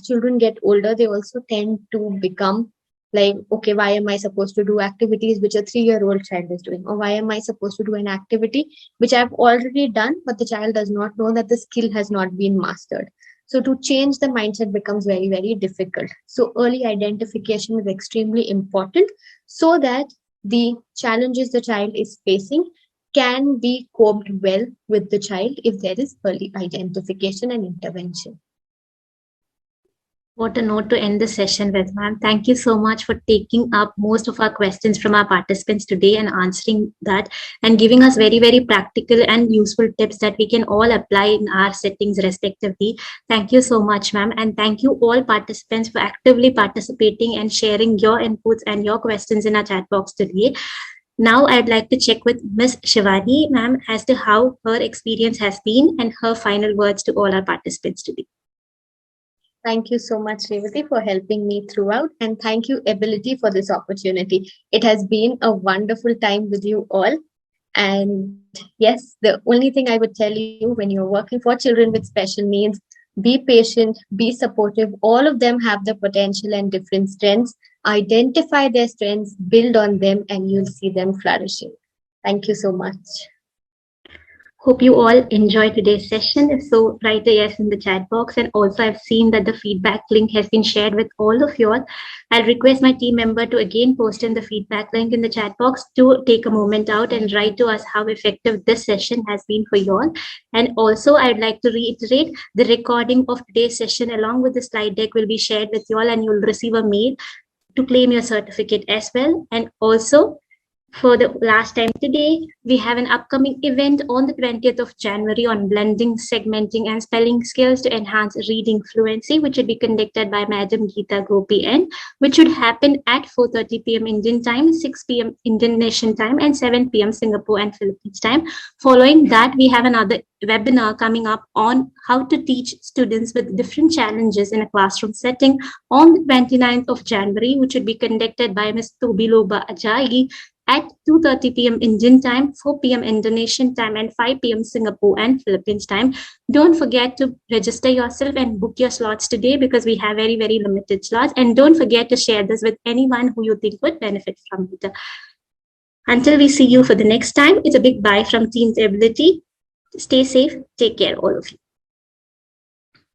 children get older, they also tend to become like, okay, why am I supposed to do activities which a 3-year-old child is doing? Or why am I supposed to do an activity which I've already done, but the child does not know that the skill has not been mastered? So to change the mindset becomes very, very difficult. So early identification is extremely important so that the challenges the child is facing can be coped well with the child if there is early identification and intervention. What a note to end the session with, ma'am. Thank you so much for taking up most of our questions from our participants today and answering that and giving us very, very practical and useful tips that we can all apply in our settings respectively. Thank you so much, ma'am. And thank you all participants for actively participating and sharing your inputs and your questions in our chat box today. Now I'd like to check with Ms. Shivani, ma'am, as to how her experience has been and her final words to all our participants today. Thank you so much, Revati, for helping me throughout. And thank you, Ability, for this opportunity. It has been a wonderful time with you all. And yes, the only thing I would tell you when you're working for children with special needs, be patient, be supportive. All of them have the potential and different strengths. Identify their strengths, build on them, and you'll see them flourishing. Thank you so much. Hope you all enjoyed today's session. If so, write a yes in the chat box. And also, I've seen that the feedback link has been shared with all of you all. I'll request my team member to again post in the feedback link in the chat box to take a moment out and write to us how effective this session has been for you all. And also, I'd like to reiterate the recording of today's session along with the slide deck will be shared with you all, and you'll receive a mail to claim your certificate as well. And also, for the last time today, we have an upcoming event on the 20th of January on blending, segmenting, and spelling skills to enhance reading fluency, which will be conducted by Madam Geeta Gopi N, which should happen at 4:30 p.m. Indian time, 6 p.m. Indian Nation time, and 7 p.m. Singapore and Philippines time. Following that, we have another webinar coming up on how to teach students with different challenges in a classroom setting on the 29th of January, which will be conducted by Ms. Tobiloba Ajayi at 2:30 p.m. Indian time, 4 p.m. Indonesian time, and 5 p.m. Singapore and Philippines time. Don't forget to register yourself and book your slots today because we have very, very limited slots. And don't forget to share this with anyone who you think would benefit from it. Until we see you for the next time, it's a big bye from Team Ability. Stay safe. Take care, all of you.